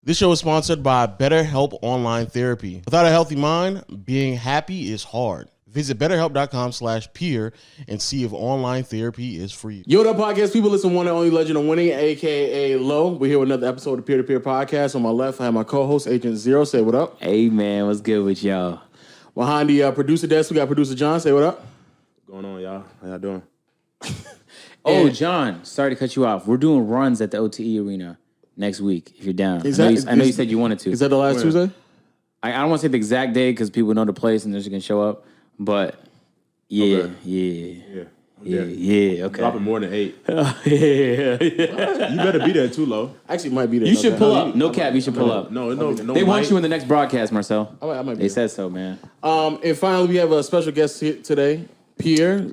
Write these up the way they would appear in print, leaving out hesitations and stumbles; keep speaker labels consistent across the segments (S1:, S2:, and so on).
S1: This show is sponsored by BetterHelp Online Therapy. Without a healthy mind, being happy is hard. Visit betterhelp.com/peer and see if online therapy is for you.
S2: Yo, what up, podcast people? Listen, one and only legend of winning, a.k.a. Low. We're here with another episode of the Peer to Peer Podcast. On my left, I have my co-host, Agent Zero. Say what up.
S3: Hey, man. What's good with y'all?
S2: Behind the producer desk, we got producer John. Say what up.
S4: What's going on, y'all? How y'all doing?
S3: Oh, John, sorry to cut you off. We're doing runs at the OTE Arena next week, if you're down. I know you said you wanted to.
S2: Is that the last Tuesday?
S3: I don't want to say the exact day because people know the place and they're just going to show up. But, yeah,
S4: okay.
S3: Okay.
S4: Dropping more than 8.
S3: yeah.
S4: You better be there too, Lo.
S2: Actually, might be there.
S3: You should pull up. No cap, you should pull up.
S4: No.
S3: They want you in the next broadcast, Marcel.
S2: I might be
S3: They said so, man.
S2: And finally, we have a special guest here today, Pierre.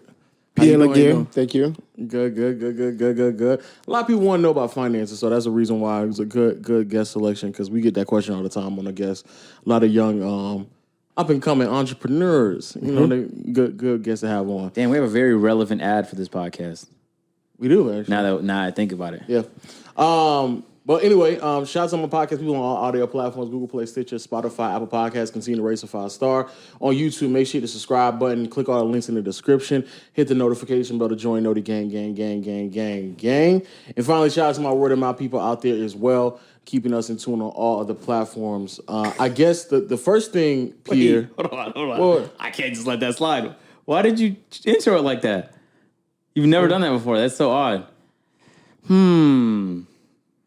S5: Pierre Laguerre, thank you.
S2: Good. A lot of people want to know about finances, so that's the reason why it was a good guest selection, because we get that question all the time on the guests. A lot of young, up-and-coming entrepreneurs, you know, they good guests to have on.
S3: Damn, we have a very relevant ad for this podcast.
S2: We do, actually.
S3: Now I think about it.
S2: Yeah. But anyway, shout out to my podcast people on all audio platforms, Google Play, Stitcher, Spotify, Apple Podcasts. Continue to rate us a 5-star. On YouTube, make sure you hit the subscribe button. Click all the links in the description. Hit the notification bell to join Know the Gang. And finally, shout out to my word of mouth people out there as well, keeping us in tune on all other platforms. I guess the first thing, Pierre...
S3: Wait, hold on. Well, I can't just let that slide. Why did you intro it like that? You've never done that before. That's so odd.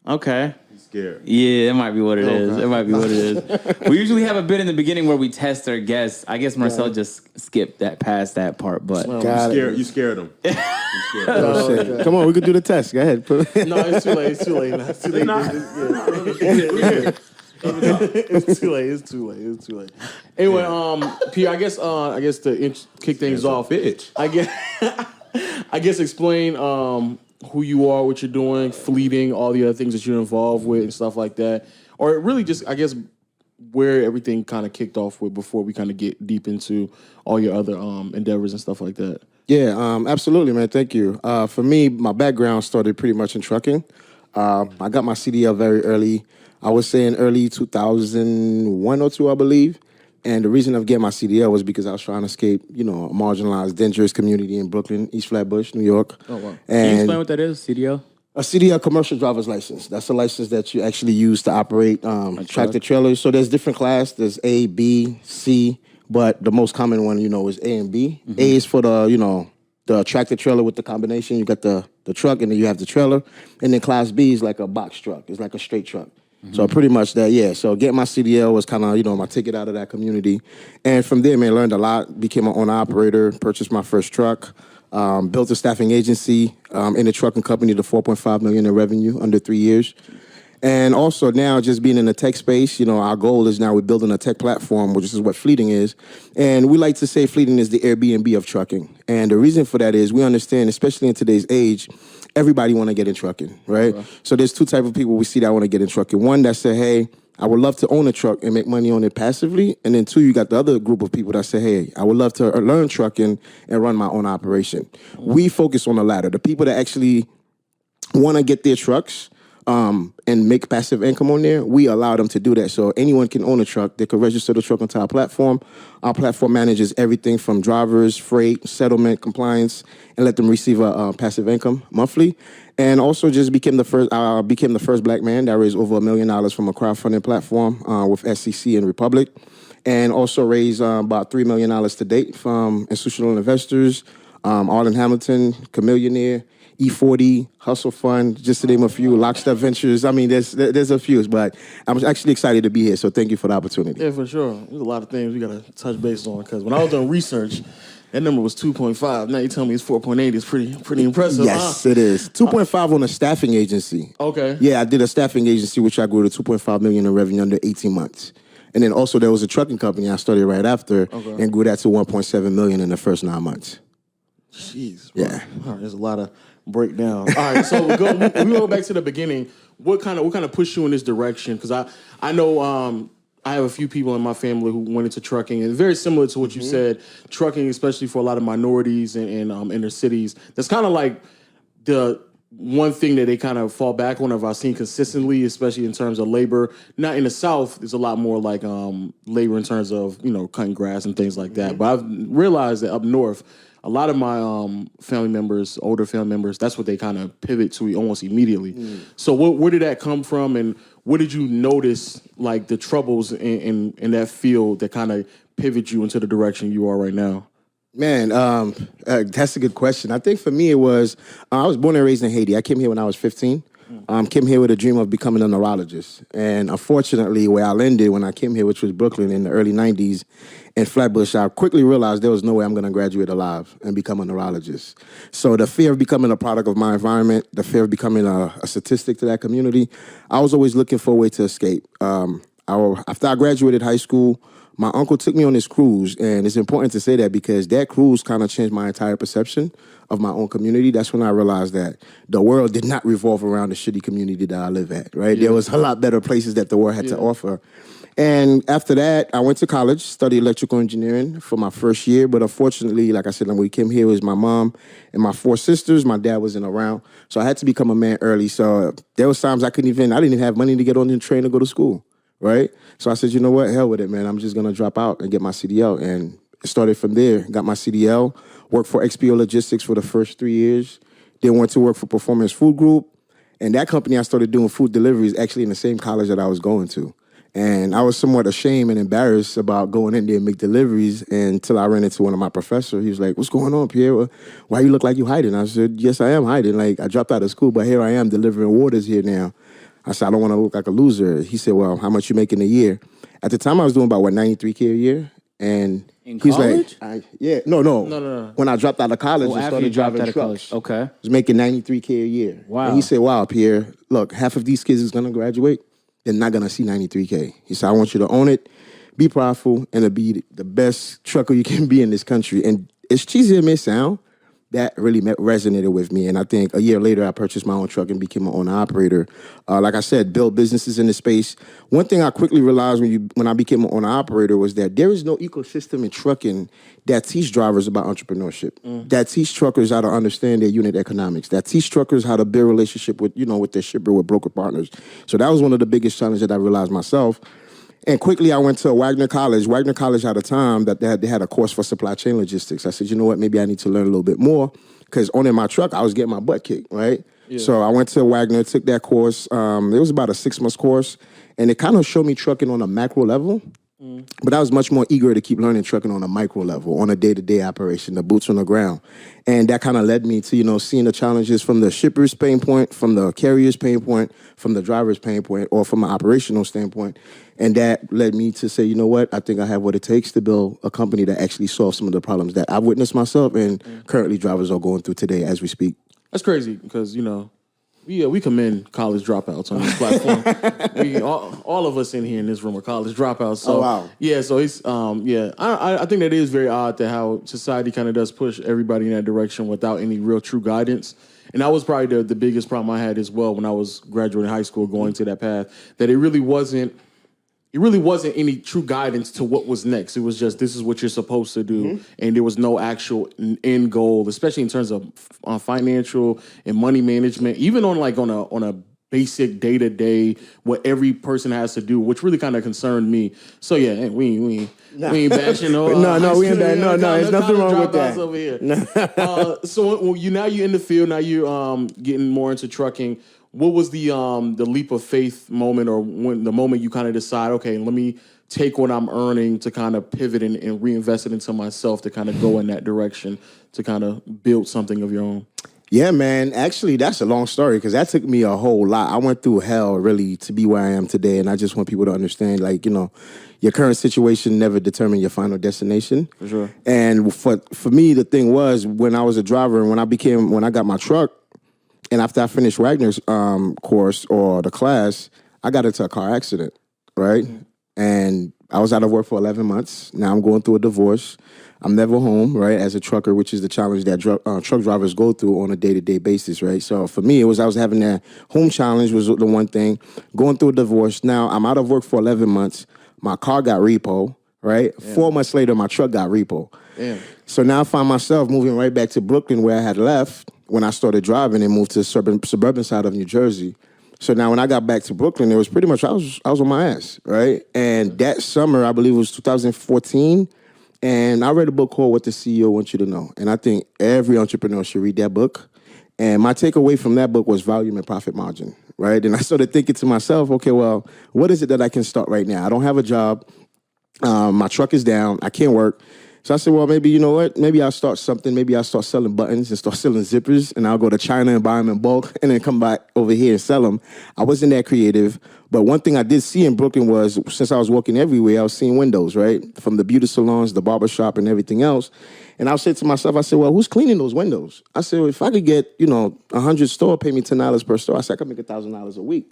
S3: Okay.
S4: He's scared.
S3: Yeah, that might be what it is. It might be what it is. We usually have a bit in the beginning where we test our guests. I guess Marcel just skipped past that part, but
S4: You scared him.
S5: Oh, shit. Come on, we could do the test. Go ahead.
S2: No, it's too late. It's too late. It's too late. Anyway, Pierre, I guess to kick things off,
S4: bitch.
S2: I guess explain who you are, what you're doing, fleeting, all the other things that you're involved with and stuff like that. Or really just, I guess, where everything kind of kicked off with before we kind of get deep into all your other endeavors and stuff like that.
S5: Yeah, absolutely, man. Thank you. For me, my background started pretty much in trucking. I got my CDL very early. I would say in early 2001 or 2, I believe. And the reason of getting my CDL was because I was trying to escape, a marginalized, dangerous community in Brooklyn, East Flatbush, New York.
S2: Oh, wow.
S3: Can you explain what that is, CDL?
S5: A CDL, commercial driver's license. That's a license that you actually use to operate tractor trailers. So there's different classes. There's A, B, C, but the most common one, is A and B. Mm-hmm. A is for the tractor trailer with the combination. You got the truck, and then you have the trailer. And then Class B is like a box truck. It's like a straight truck. Mm-hmm. So pretty much that, yeah. So getting my CDL was kind of, my ticket out of that community. And from there, man, learned a lot. Became an owner operator, purchased my first truck, built a staffing agency in the trucking company to $4.5 million in revenue under 3 years. And also now just being in the tech space, our goal is now we're building a tech platform, which is what fleeting is. And we like to say fleeting is the Airbnb of trucking. And the reason for that is we understand, especially in today's age, everybody want to get in trucking, right? So there's 2 types of people we see that want to get in trucking. One that say, hey, I would love to own a truck and make money on it passively. And then 2, you got the other group of people that say, hey, I would love to learn trucking and run my own operation. We focus on the latter. The people that actually want to get their trucks and make passive income on there, we allow them to do that. So anyone can own a truck. They can register the truck onto our platform. Our platform manages everything from drivers, freight, settlement, compliance, and let them receive a passive income monthly. And also just became the first black man that raised over $1 million from a crowdfunding platform with SEC and Republic. And also raised about $3 million to date from institutional investors, Arden Hamilton, Chameleonaire, E40, Hustle Fund, just to name a few, Lockstep Ventures. I mean, there's a few, but I'm actually excited to be here, so thank you for the opportunity.
S2: Yeah, for sure. There's a lot of things we got to touch base on, because when I was doing research, that number was 2.5. Now you tell me it's 4.8. It's pretty impressive.
S5: Yes, it is. 2.5 on a staffing agency.
S2: Okay.
S5: Yeah, I did a staffing agency, which I grew to $2.5 million in revenue under 18 months. And then also there was a trucking company I started right after and grew that to $1.7 million in the first 9 months.
S2: Jeez.
S5: Yeah.
S2: All right, there's a lot of breakdown. All right, so we go back to the beginning. What kind of pushed you in this direction? Because I know I have a few people in my family who went into trucking, and very similar to what you said. Trucking, especially for a lot of minorities and inner cities, that's kind of like the one thing that they kind of fall back on, I've seen consistently, especially in terms of labor. Not in the South, there's a lot more like labor in terms of cutting grass and things like that. But I've realized that up north, a lot of my family members, older family members, that's what they kind of pivot to almost immediately. So where did that come from, and what did you notice, like the troubles in that field that kind of pivot you into the direction you are right now?
S5: Man, that's a good question. I think for me it was, I was born and raised in Haiti. I came here when I was 15. Came here with a dream of becoming a neurologist. And unfortunately, where I landed when I came here, which was Brooklyn in the early 90s, in Flatbush, I quickly realized there was no way I'm going to graduate alive and become a neurologist. So the fear of becoming a product of my environment, the fear of becoming a statistic to that community, I was always looking for a way to escape. After I graduated high school, my uncle took me on this cruise, and it's important to say that because that cruise kind of changed my entire perception of my own community. That's when I realized that the world did not revolve around the shitty community that I live at, right? There was a lot better places that the world had to offer. And after that, I went to college, studied electrical engineering for my first year, but unfortunately, like I said, when we came here, it was my mom and my 4 sisters. My dad wasn't around, so I had to become a man early. So there was times I didn't even have money to get on the train to go to school. Right? So I said, you know what? Hell with it, man. I'm just going to drop out and get my CDL. And it started from there. Got my CDL, worked for XPO Logistics for the first 3 years, then went to work for Performance Food Group. And that company, I started doing food deliveries actually in the same college that I was going to. And I was somewhat ashamed and embarrassed about going in there and make deliveries until I ran into one of my professors. He was like, what's going on, Pierre? Why you look like you hiding? I said, yes, I am hiding. Like, I dropped out of school, but here I am delivering waters here now. I said, I don't want to look like a loser. He said, well, how much you make in a year? At the time, I was doing about, $93K a year. And
S3: in
S5: he's
S3: college?
S5: like, No. When I dropped out of college and started driving trucks,
S3: okay,
S5: I was making $93K a year.
S3: Wow.
S5: And he said, wow, Pierre, look, half of these kids is going to graduate. They're not going to see $93K. He said, I want you to own it, be prideful, and to be the best trucker you can be in this country. And as cheesy as it may sound, that really resonated with me. And I think a year later, I purchased my own truck and became an owner-operator. Like I said, built businesses in the space. One thing I quickly realized when I became an owner-operator was that there is no ecosystem in trucking that teach drivers about entrepreneurship, that teach truckers how to understand their unit economics, that teach truckers how to build relationship with their shipper, with broker partners. So that was one of the biggest challenges that I realized myself. And quickly, I went to Wagner College. Wagner College had a time that they had a course for supply chain logistics. I said, you know what, maybe I need to learn a little bit more because owning my truck, I was getting my butt kicked, right? Yeah. So I went to Wagner, took that course. It was about a 6-month course, and it kind of showed me trucking on a macro level. But I was much more eager to keep learning trucking on a micro level, on a day-to-day operation, the boots on the ground. And that kind of led me to, seeing the challenges from the shipper's pain point, from the carrier's pain point, from the driver's pain point, or from an operational standpoint. And that led me to say, you know what, I think I have what it takes to build a company that actually solves some of the problems that I've witnessed myself and currently drivers are going through today as we speak.
S2: That's crazy because, we commend college dropouts on this platform. All of us in here in this room are college dropouts. So,
S5: wow.
S2: Yeah, so it's, I think that is very odd that how society kind of does push everybody in that direction without any real true guidance. And that was probably the biggest problem I had as well when I was graduating high school, going to that path, that it really wasn't any true guidance to what was next. It was just, this is what you're supposed to do. And there was no actual end goal, especially in terms of financial and money management, even on a basic day-to-day, what every person has to do, which really kind of concerned me. So yeah, we ain't bashing no.
S5: We ain't bashing. No, there's nothing wrong with that.
S2: Over here. So now you're in the field, now you're getting more into trucking. What was the leap of faith moment, or when the moment you kind of decide, okay, let me take what I'm earning to kind of pivot and reinvest it into myself to kind of go in that direction to kind of build something of your own?
S5: Yeah, man. Actually, that's a long story because that took me a whole lot. I went through hell, really, to be where I am today. And I just want people to understand, your current situation never determined your final destination.
S2: For sure.
S5: And for me, the thing was, when I was a driver and when I got my truck, and after I finished Wagner's course or the class, I got into a car accident, right? And I was out of work for 11 months. Now I'm going through a divorce. I'm never home, right, as a trucker, which is the challenge that truck drivers go through on a day-to-day basis, right? So for me, I was having that home challenge was the one thing. Going through a divorce. Now I'm out of work for 11 months. My car got repo, right? Yeah. 4 months later, my truck got repo. Yeah. So now I find myself moving right back to Brooklyn where I had left. when I started driving and moved to the suburban side of New Jersey. So now when I got back to Brooklyn, it was pretty much I was on my ass, right? And that summer, I believe it was 2014, and I read a book called What the CEO Wants You to Know. And I think every entrepreneur should read that book. And my takeaway from that book was volume and profit margin, right? And I started thinking to myself, okay, well, what is it that I can start right now? I don't have a job. My truck is down. I can't work. So I said, well, maybe, you know what? Maybe I'll start something. Maybe I'll start selling buttons and start selling zippers, and I'll go to China and buy them in bulk and then come back over here and sell them. I wasn't that creative. But one thing I did see in Brooklyn was, since I was working everywhere, I was seeing windows, right? From the beauty salons, the barbershop, and everything else. And I said to myself, I said, well, who's cleaning those windows? I said, well, if I could get, 100 store, pay me $10 per store, I said, I could make $1,000 a week.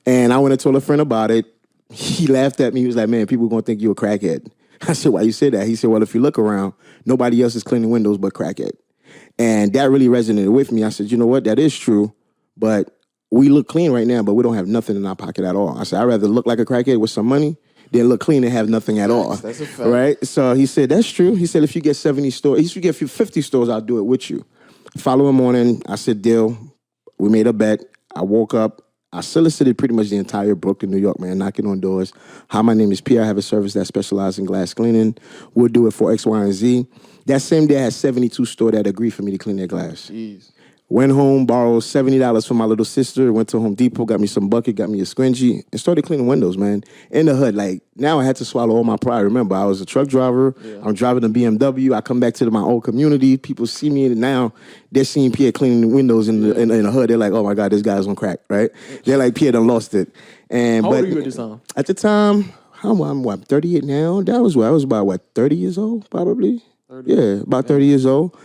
S5: And I went and told a friend about it. He laughed at me. He was like, man, people are going to think you're a crackhead. I said, why you say that? He said, well, if you look around, nobody else is cleaning windows but crackhead. And that really resonated with me. I said, you know what? That is true. But we look clean right now, but we don't have nothing in our pocket at all. I said, I'd rather look like a crackhead with some money than look clean and have nothing at all.
S2: That's a fact.
S5: Right? So he said, that's true. He said, if you get 70 stores, if you get 50 stores, I'll do it with you. Following morning, I said, deal. We made a bet. I woke up. I solicited pretty much the entire Brooklyn, New York, man, knocking on doors. Hi, my name is Pierre. I have a service that specializes in glass cleaning. We'll do it for X, Y, and Z. That same day, I had 72 stores that agreed for me to clean their glass.
S2: Jeez.
S5: Went home, borrowed $70 from my little sister, went to Home Depot, got me some bucket, got me a scrunchie, and started cleaning windows, man. In the hood, like, now I had to swallow all my pride. Remember, I was a truck driver. Yeah. I'm driving a BMW. I come back to my old community. People see me, and now they're seeing Pierre cleaning the windows in the hood. They're like, oh, my God, this guy's on crack, right? They're like, Pierre done lost it. And
S2: how old were you at this time?
S5: At the time, I'm 38 now. I was about, 30 years old, probably? 30. Yeah, about 30 years old.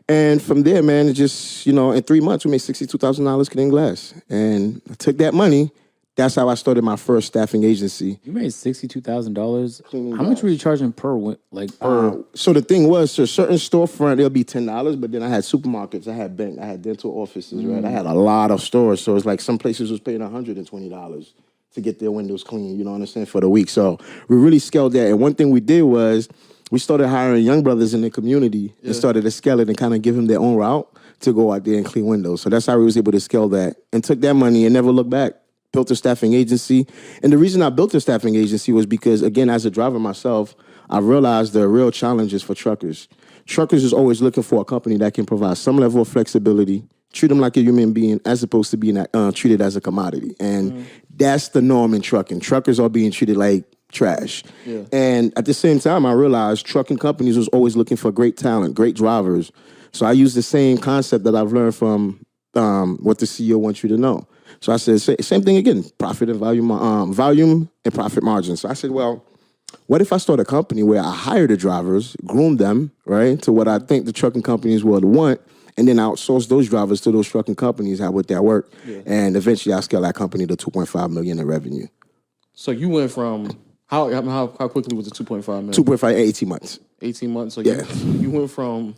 S5: And from there, man, it just, in 3 months, we made $62,000 cleaning glass. And I took that money. That's how I started my first staffing agency.
S3: You made $62,000. How much were you charging per?
S5: So the thing was, so a certain storefront, it'll be $10, but then I had supermarkets, I had bank, I had dental offices, right? I had a lot of stores. So it's like some places was paying $120 to get their windows clean, you know what I'm saying, for the week. So we really scaled that. And one thing we did was, we started hiring young brothers in the community and started to scale it and kind of give them their own route to go out there and clean windows. So that's how we was able to scale that and took that money and never looked back. Built a staffing agency. And the reason I built a staffing agency was because, again, as a driver myself, I realized the real challenges for truckers. Truckers is always looking for a company that can provide some level of flexibility, treat them like a human being as opposed to being treated as a commodity. And that's the norm in trucking. Truckers are being treated like trash. Yeah. And at the same time, I realized trucking companies was always looking for great talent, great drivers. So I used the same concept that I've learned from What the CEO Wants You to Know. So I said, same thing again, profit and volume and profit margin. So I said, well, what if I start a company where I hire the drivers, groom them, right, to what I think the trucking companies would want, and then outsource those drivers to those trucking companies, how would that work? Yeah. And eventually I scale that company to $2.5 million in revenue.
S2: So you went from... How quickly was it 2.5 million?
S5: 2.5, 18 months.
S2: 18 months. So
S5: yeah.
S2: you went from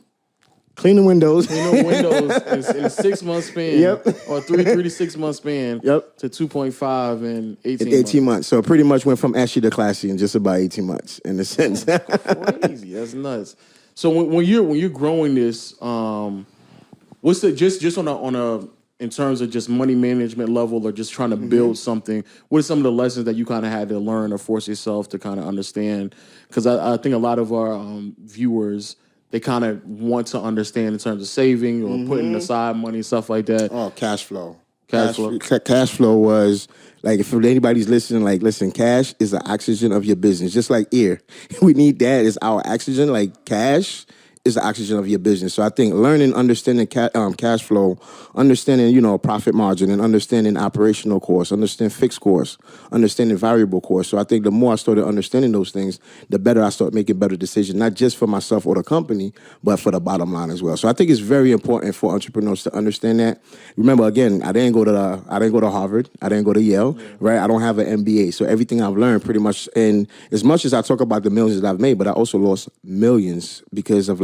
S5: cleaning windows
S2: in a 6 month span, or three to 6 month span, to 2.5 in 18
S5: months. So pretty much went from ashy to classy in just about 18 months, in a sense.
S2: Crazy, that's nuts. So when you're growing this, what's the just on a in terms of just money management level, or just trying to build something, what are some of the lessons that you kind of had to learn or force yourself to kind of understand? Because I think a lot of our viewers, they kind of want to understand in terms of saving or putting aside money and stuff like that.
S5: Oh, cash flow. Cash flow was, like, if anybody's listening, like, listen, cash is the oxygen of your business, just like air. We need that as our oxygen, like cash is the oxygen of your business. So I think learning, understanding cash flow, understanding, profit margin, and understanding operational costs, understanding fixed costs, understanding variable costs. So I think the more I started understanding those things, the better I started making better decisions, not just for myself or the company, but for the bottom line as well. So I think it's very important for entrepreneurs to understand that. Remember, again, I didn't go to Harvard, I didn't go to Yale, right? I don't have an MBA. So everything I've learned pretty much, and as much as I talk about the millions that I've made, but I also lost millions because of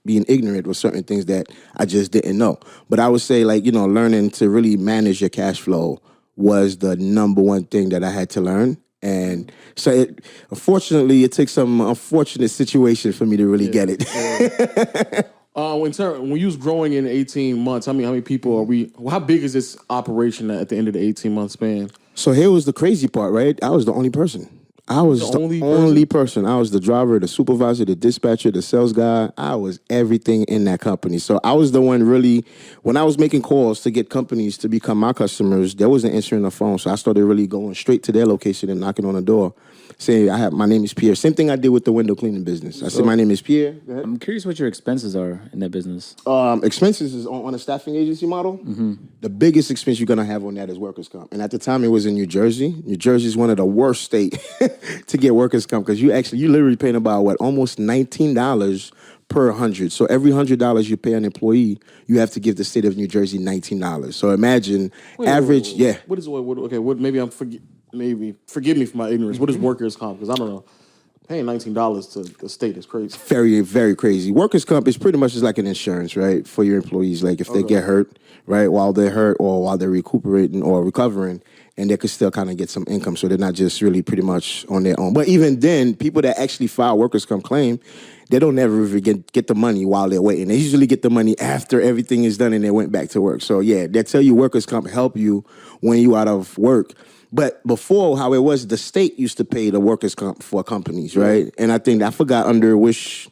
S5: being ignorant with certain things that I just didn't know. But I would say, learning to really manage your cash flow was the number one thing that I had to learn. And so, unfortunately, it took some unfortunate situation for me to really get it.
S2: When you was growing in 18 months, how many people are we? How big is this operation at the end of the 18-month span?
S5: So here was the crazy part, right? I was the only person. I was the only person. I was the driver, the supervisor, the dispatcher, the sales guy. I was everything in that company. So I was the one really, when I was making calls to get companies to become my customers, there wasn't answering the phone. So I started really going straight to their location and knocking on the door, saying, my name is Pierre. Same thing I did with the window cleaning business. I said, my name is Pierre.
S3: I'm curious what your expenses are in that business.
S5: Expenses is on a staffing agency model. Mm-hmm. The biggest expense you're going to have on that is workers' comp. And at the time, it was in New Jersey. New Jersey is one of the worst states to get workers' comp because you literally paying about, almost $19 per 100. So every $100 you pay an employee, you have to give the state of New Jersey $19. So imagine average, yeah.
S2: What is maybe forgive me for my ignorance. What is workers' comp? Because I don't know. Paying $19 to the state is crazy.
S5: Very, very crazy. Workers' comp is pretty much just like an insurance, right, for your employees. Like if they get hurt, right, while they're hurt or while they're recuperating or recovering, and they could still kind of get some income, so they're not just really pretty much on their own. But even then, people that actually file workers' comp claim, they don't ever get the money while they're waiting. They usually get the money after everything is done and they went back to work. So yeah, they tell you workers' comp help you when you out of work. But before, how it was, the state used to pay the workers' comp for companies, right? And I think, I forgot under which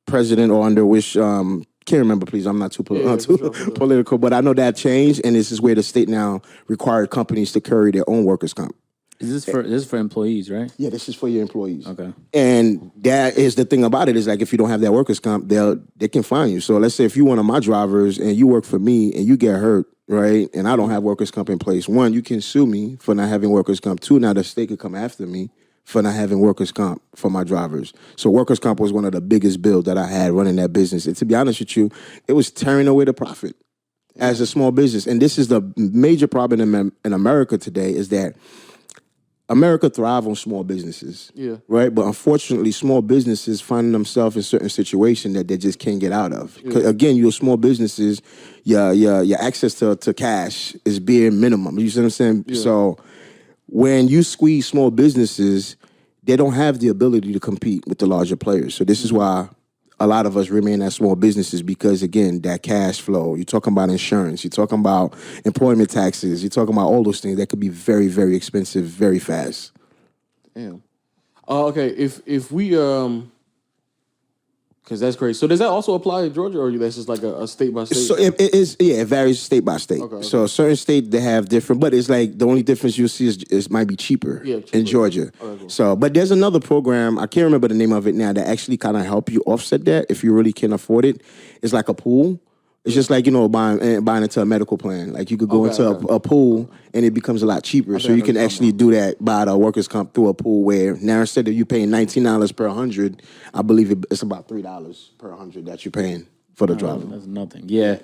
S5: president or under which, can't remember, please, I'm not too political, but I know that changed, and this is where the state now required companies to carry their own workers' comp.
S3: This is for employees, right?
S5: Yeah, this is for your employees.
S3: Okay.
S5: And that is the thing about it, is like if you don't have that workers' comp, they can fine you. So let's say if you're one of my drivers and you work for me and you get hurt, right, and I don't have workers' comp in place, one, you can sue me for not having workers' comp. Two, now the state could come after me for not having workers' comp for my drivers. So workers' comp was one of the biggest bills that I had running that business. And to be honest with you, it was tearing away the profit as a small business. And this is the major problem in America today, is that America thrives on small businesses, right? But unfortunately, small businesses find themselves in certain situations that they just can't get out of. Again, your small businesses, your access to cash is being minimum. You see what I'm saying? Yeah. So when you squeeze small businesses, they don't have the ability to compete with the larger players. So this is why a lot of us remain at small businesses, because, again, that cash flow, you're talking about insurance, you're talking about employment taxes, you're talking about all those things that could be very, very expensive very fast.
S2: Damn. Okay, if we because that's crazy. So does that also apply in Georgia, or that's just like a state by state?
S5: So it varies state by state. Okay. So certain states, they have different, but it's like the only difference you'll see is might be cheaper in Georgia. Okay, cool. So, but there's another program, I can't remember the name of it now, that actually kind of help you offset that if you really can afford it. It's like a pool. It's just like, buying into a medical plan. Like you could go into a pool and it becomes a lot cheaper. So you can actually do that, buy the workers' comp through a pool, where now instead of you paying $19 per 100, I believe it's about $3 per 100 that you're paying for the driver.
S3: That's nothing. Yeah.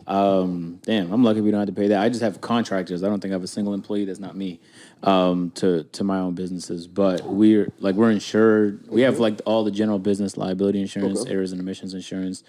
S3: Damn, I'm lucky we don't have to pay that. I just have contractors. I don't think I have a single employee that's not me to my own businesses. But we're insured. We have like all the general business liability insurance, errors and omissions insurance,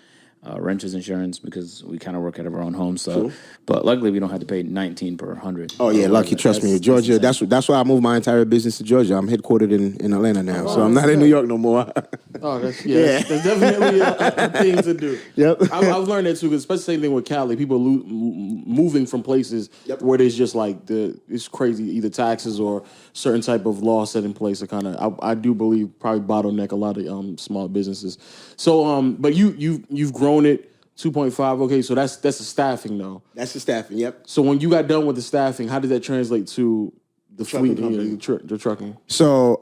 S3: renters insurance, because we kind of work out of our own home. So, but luckily we don't have to pay $19 per 100.
S5: Oh yeah, lucky. Trust me, Georgia. That's why I moved my entire business to Georgia. I'm headquartered in Atlanta now, so I'm not in New York no more.
S2: That's definitely a thing to do.
S5: Yep.
S2: I've learned that too, especially same thing with Cali. People moving from places where there's just like it's crazy, either taxes or certain type of law set in place that kind of I do believe probably bottleneck a lot of small businesses. So but you've grown it 2.5. Okay, so that's the staffing though.
S5: That's the staffing. Yep.
S2: So when you got done with the staffing, how did that translate to the fleet, the trucking?
S5: So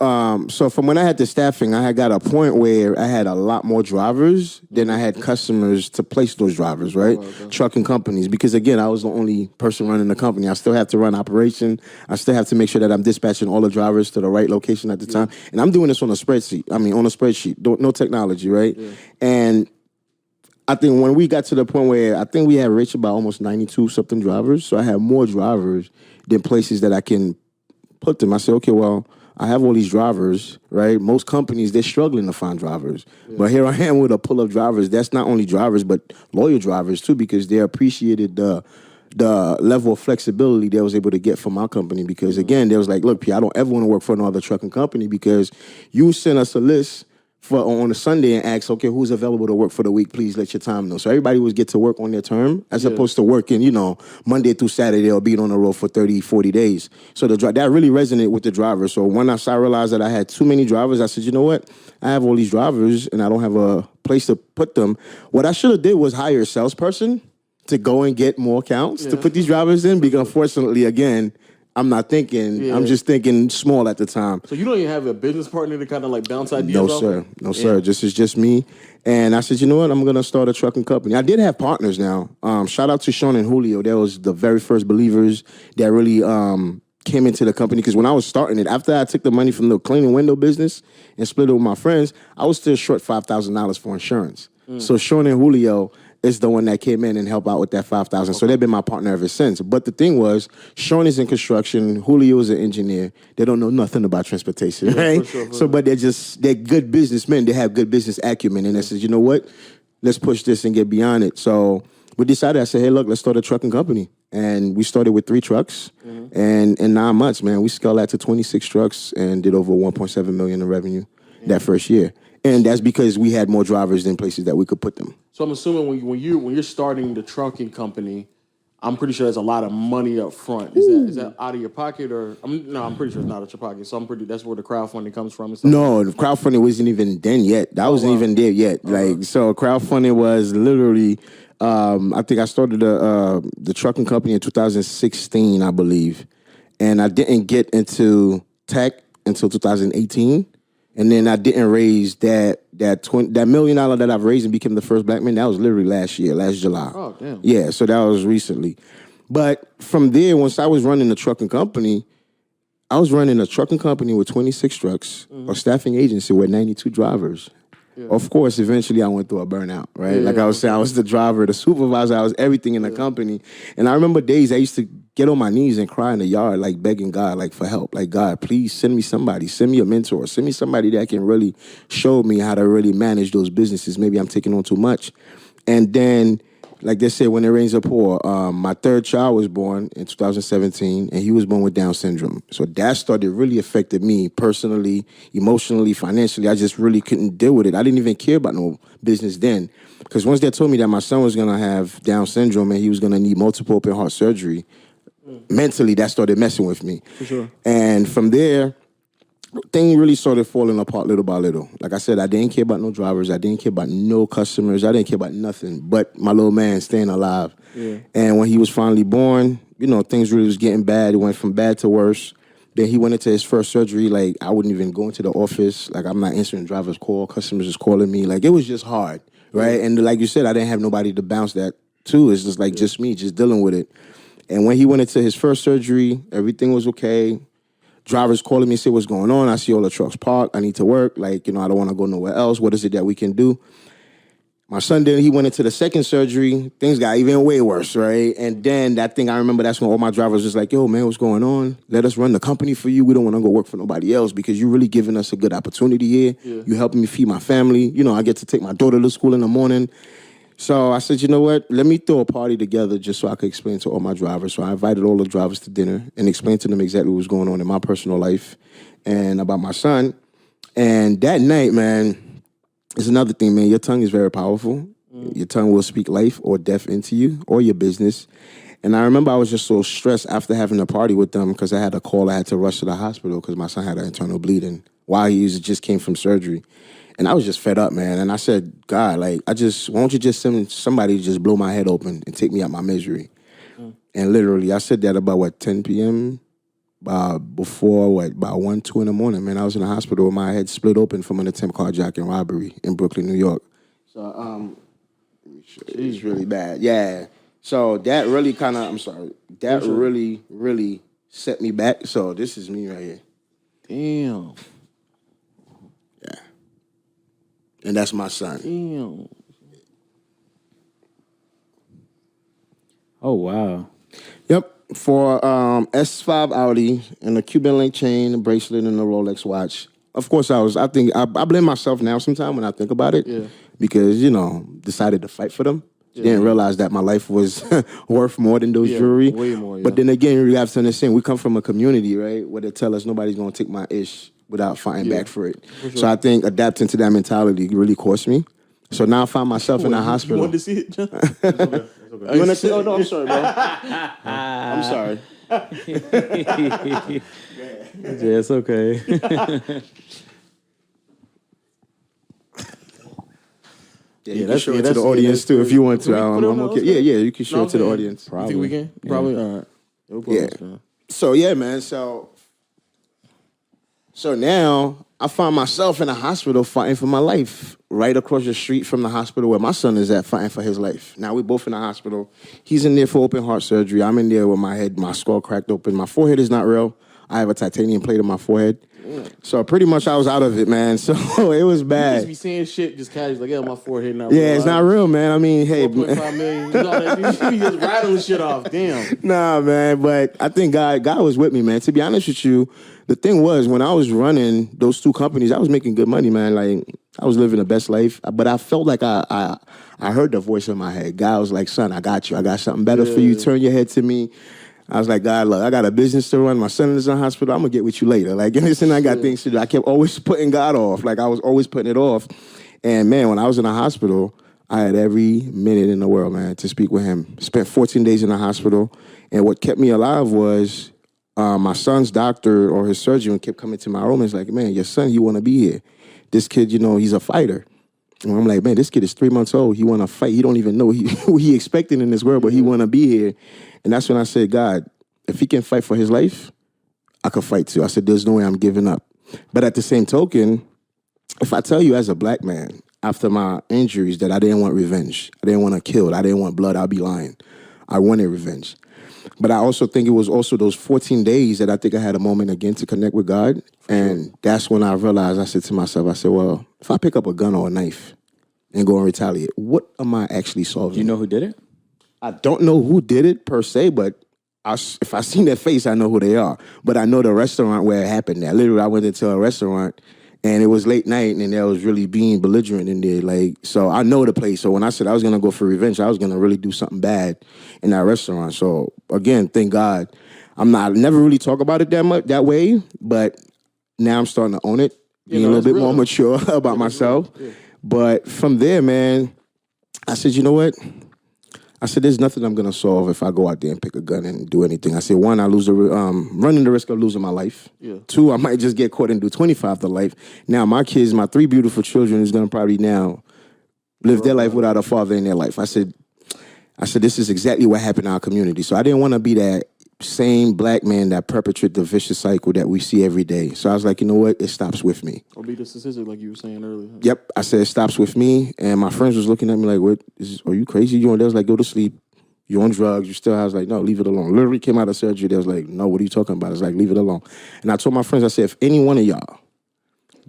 S5: from when I had the staffing, I had got a point where I had a lot more drivers than I had customers to place those drivers, right? Trucking companies, because again, I was the only person running the company. I still have to run operation. I still have to make sure that I'm dispatching all the drivers to the right location at the time. And I'm doing this on a spreadsheet. No technology, right? Yeah. And I think when we got to the point where I think we had reached about almost 92 something drivers, so I have more drivers than places that I can put them. I said, okay, well, I have all these drivers, right? Most companies, they're struggling to find drivers. Yeah. But here I am with a pull of drivers. That's not only drivers, but loyal drivers too, because they appreciated the level of flexibility they was able to get from our company. Because again, they was like, look, P, I don't ever want to work for another trucking company, because you send us a list on a Sunday and ask, okay, who's available to work for the week? Please let your time know. So everybody would get to work on their term as opposed to working, Monday through Saturday or being on the road for 30, 40 days. So that really resonated with the drivers. So when I realized that I had too many drivers, I said, you know what? I have all these drivers and I don't have a place to put them. What I should have did was hire a salesperson to go and get more accounts to put these drivers in because unfortunately, again, I'm not thinking. Yeah. I'm just thinking small at the time.
S2: So you don't even have a business partner to kind of like bounce ideas off?
S5: No, sir. This is just me. And I said, you know what? I'm going to start a trucking company. I did have partners now. Shout out to Sean and Julio. That was the very first believers that really came into the company. Because when I was starting it, after I took the money from the cleaning window business and split it with my friends, I was still short $5,000 for insurance. So Sean and Julio is the one that came in and helped out with that $5,000. So they've been my partner ever since. But the thing was, Sean is in construction, Julio is an engineer. They don't know nothing about transportation, right? For sure. But they're good businessmen. They have good business acumen. And I said, you know what? Let's push this and get beyond it. So we decided, I said, hey, look, let's start a trucking company. And we started with 3 trucks. And in 9 months, man, we scaled that to 26 trucks and did over $1.7 million in revenue that first year. And that's because we had more drivers than places that we could put them.
S2: So I'm assuming when you're starting the trucking company, I'm pretty sure there's a lot of money up front. Is that out of your pocket or I'm pretty sure it's not out of your pocket. So that's where the crowdfunding comes from.
S5: No, the crowdfunding wasn't even then yet. That wasn't even there yet. So crowdfunding was literally. I think I started the trucking company in 2016, I believe, and I didn't get into tech until 2018. And then I didn't raise that $1 million that I've raised and became the first black man. That was literally last July.
S2: Oh, damn.
S5: Yeah, so that was recently. But from there, once I was running the trucking company, I was running a trucking company with 26 trucks, a staffing agency with 92 drivers. Yeah. Of course, eventually I went through a burnout, right? I was saying, I was the driver, the supervisor, I was everything in the company. And I remember days I used to get on my knees and cry in the yard, like begging God, like for help. Like, God, please send me somebody. Send me a mentor. Send me somebody that can really show me how to really manage those businesses. Maybe I'm taking on too much. And then, like they say, when it rains, it pour. My third child was born in 2017, and he was born with Down syndrome. So that started really affected me personally, emotionally, financially. I just really couldn't deal with it. I didn't even care about no business then. Because once they told me that my son was going to have Down syndrome and he was going to need multiple open heart surgery, mentally that started messing with me.
S2: For sure.
S5: And from there, thing really started falling apart little by little. Like I said, I didn't care about no drivers. I didn't care about no customers. I didn't care about nothing but my little man staying alive. Yeah. And when he was finally born, things really was getting bad. It went from bad to worse. Then he went into his first surgery. Like, I wouldn't even go into the office. Like, I'm not answering driver's call. Customers is calling me. Like, it was just hard, right? And like you said, I didn't have nobody to bounce that to. It's just like just me, just dealing with it. And when he went into his first surgery, everything was okay. Drivers calling me, say what's going on. I see all the trucks parked. I need to work. Like, I don't want to go nowhere else. What is it that we can do? My son did. He went into the second surgery. Things got even way worse, right? And then that thing, I remember that's when all my drivers was like, yo, man, what's going on? Let us run the company for you. We don't want to go work for nobody else because you're really giving us a good opportunity here. Yeah. You're helping me feed my family. I get to take my daughter to school in the morning. So I said, you know what? Let me throw a party together just so I could explain to all my drivers. So I invited all the drivers to dinner and explained to them exactly what was going on in my personal life and about my son. And that night, man, it's another thing, man. Your tongue is very powerful. Your tongue will speak life or death into you or your business. And I remember I was just so stressed after having a party with them because I had a call. I had to rush to the hospital because my son had an internal bleeding while he just came from surgery. And I was just fed up, man. And I said, God, why don't you just send somebody to just blow my head open and take me out my misery? And literally, I said that about, 10 p.m.? Before, about 1, 2 in the morning, man. I was in the hospital with my head split open from an attempt carjacking robbery in Brooklyn, New York. So, it's really bad. Yeah. So that really really, really set me back. So this is me right here.
S2: Damn.
S5: And that's my son.
S2: Damn.
S3: Oh, wow.
S5: Yep. For S5 Audi and a Cuban link chain, a bracelet, and a Rolex watch. Of course, I blame myself now sometimes when I think about it. Yeah. Because, decided to fight for them. Yeah. Didn't realize that my life was worth more than those jewelry.
S2: Way more, yeah.
S5: But then again, you have to understand, we come from a community, right, where they tell us nobody's going to take my ish without fighting back for it. So I think adapting to that mentality really cost me. So now I find myself in the hospital.
S2: You wanted to see it, John?
S5: You want to see? Oh no, I'm sorry, bro. I'm sorry.
S3: Yeah, it's okay.
S5: Yeah, you can show it to the audience too if you want to. I'm okay. Yeah, you can show it to the audience.
S2: You think we can? Probably. All right. We'll put
S5: Yeah.
S2: it on.
S5: So yeah, man. So now I find myself in a hospital fighting for my life, right across the street from the hospital where my son is at, fighting for his life. Now we're both in the hospital. He's in there for open heart surgery. I'm in there with my skull cracked open. My forehead is not real. I have a titanium plate on my forehead. So pretty much I was out of it, man. So it was
S2: You
S5: bad.
S2: just be saying shit just casually, like, yeah, my forehead not
S5: Yeah, it's not real, man. I mean, hey.
S2: 4.5 million. You know, you be just rattling shit off. Damn.
S5: Nah, man, but I think God was with me, man. To be honest with you, the thing was, when I was running those two companies, I was making good money, man. Like, I was living the best life. But I felt like I heard the voice in my head. God was like, son, I got you. I got something better for you. Turn your head to me. I was like, God, look, I got a business to run. My son is in the hospital. I'm going to get with you later. Like, listen, I got things to do. I kept always putting God off. Like, I was always putting it off. And, man, when I was in the hospital, I had every minute in the world, man, to speak with him. Spent 14 days in the hospital. And what kept me alive was my son's doctor or his surgeon kept coming to my room and was like, man, your son, he want to be here. This kid, you know, he's a fighter. And I'm like, man, this kid is 3 months old. He want to fight. He don't even know who he expecting in this world, but he want to be here. And that's when I said, God, if he can fight for his life, I could fight too. I said, there's no way I'm giving up. But at the same token, if I tell you as a black man, after my injuries, that I didn't want revenge, I didn't want to kill, I didn't want blood, I'll be lying. I wanted revenge. But I also think it was also those 14 days that I think I had a moment again to connect with God. And that's when I realized, I said to myself, I said, well, if I pick up a gun or a knife and go and retaliate, what am I actually solving?
S3: Do you know who did it?
S5: I don't know who did it per se, but if I seen their face, I know who they are. But I know the restaurant where it happened at. Literally, I went into a restaurant, and it was late night, and there was really being belligerent in there. Like, so I know the place. So when I said I was going to go for revenge, I was going to really do something bad in that restaurant. So, again, thank God. I never really talk about it that way, but now I'm starting to own it, being a little bit more mature about myself. Yeah. But from there, man, I said, you know what? I said, there's nothing I'm going to solve if I go out there and pick a gun and do anything. I said, one, I lose running the risk of losing my life. Yeah. Two, I might just get caught and do 25 to life. Now, my kids, my 3 beautiful children is going to probably now live their life without a father in their life. I said, this is exactly what happened in our community. So I didn't want to be that same black man that perpetrates the vicious cycle that we see every day. So I was like, you know what? It stops with me.
S2: Or be the statistic like you were saying earlier.
S5: Yep. I said, it stops with me. And my friends was looking at me like, what? Are you crazy? They was like, go to sleep. You're on drugs. You still, I was like, no, leave it alone. Literally came out of surgery. They was like, no, what are you talking about? I was like, leave it alone. And I told my friends, I said, if any one of y'all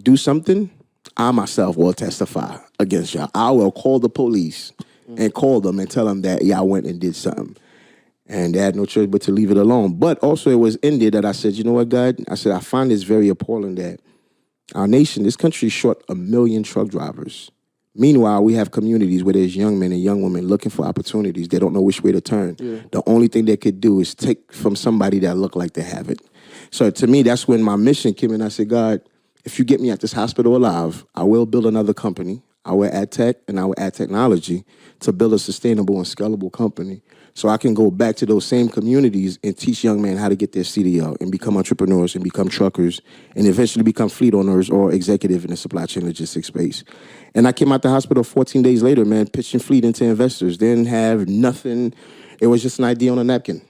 S5: do something, I myself will testify against y'all. I will call the police and call them and tell them that y'all went and did something. And they had no choice but to leave it alone. But also it was in there that I said, you know what, God? I said, I find this very appalling that our nation, this country is short 1 million truck drivers. Meanwhile, we have communities where there's young men and young women looking for opportunities. They don't know which way to turn. Yeah. The only thing they could do is take from somebody that look like they have it. So to me, that's when my mission came in. I said, God, if you get me at this hospital alive, I will build another company. I will add tech and I will add technology to build a sustainable and scalable company so I can go back to those same communities and teach young men how to get their CDL and become entrepreneurs and become truckers and eventually become fleet owners or executive in the supply chain logistics space. And I came out the hospital 14 days later, man, pitching fleet into investors. Didn't have nothing. It was just an idea on a napkin.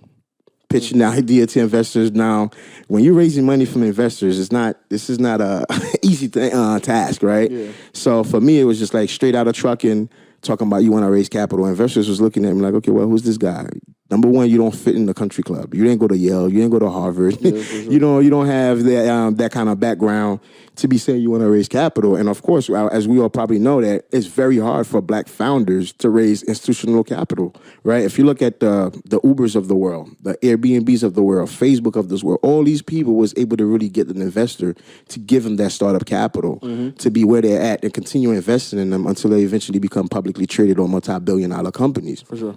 S5: Pitching the idea to investors. Now, when you're raising money from investors, this is not a easy task, right? Yeah. So for me, it was just like straight out of trucking, talking about you want to raise capital. Investors was looking at me like, okay, well, who's this guy? Number one, you don't fit in the country club. You didn't go to Yale. You didn't go to Harvard. Yeah, sure. You don't have that kind of background to be saying you want to raise capital. And of course, as we all probably know, that it's very hard for black founders to raise institutional capital, right? If you look at the Ubers of the world, the Airbnbs of the world, Facebook of this world, all these people was able to really get an investor to give them that startup capital to be where they're at and continue investing in them until they eventually become publicly traded or multi-billion-dollar companies.
S2: For sure.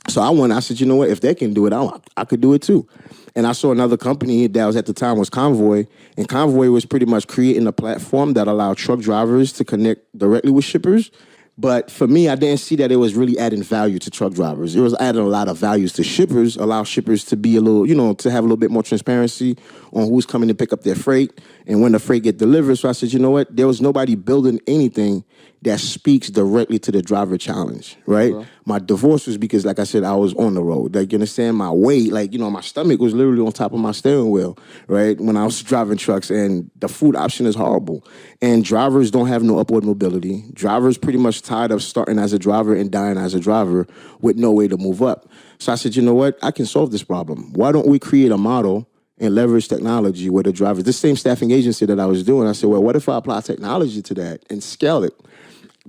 S5: So I said, you know what? If they can do it, I could do it too. And I saw another company that was at the time was Convoy, and Convoy was pretty much creating a platform that allowed truck drivers to connect directly with shippers. But for me, I didn't see that it was really adding value to truck drivers. It was adding a lot of values to shippers, allow shippers to be a little, to have a little bit more transparency on who's coming to pick up their freight and when the freight get delivered. So I said, you know what? There was nobody building anything that speaks directly to the driver challenge, right? My divorce was because, like I said, I was on the road. Like, you understand, my weight, my stomach was literally on top of my steering wheel, right? When I was driving trucks, and the food option is horrible. And drivers don't have no upward mobility. Drivers pretty much tired of starting as a driver and dying as a driver with no way to move up. So I said, you know what? I can solve this problem. Why don't we create a model and leverage technology where the drivers, this same staffing agency that I was doing, I said, well, what if I apply technology to that and scale it?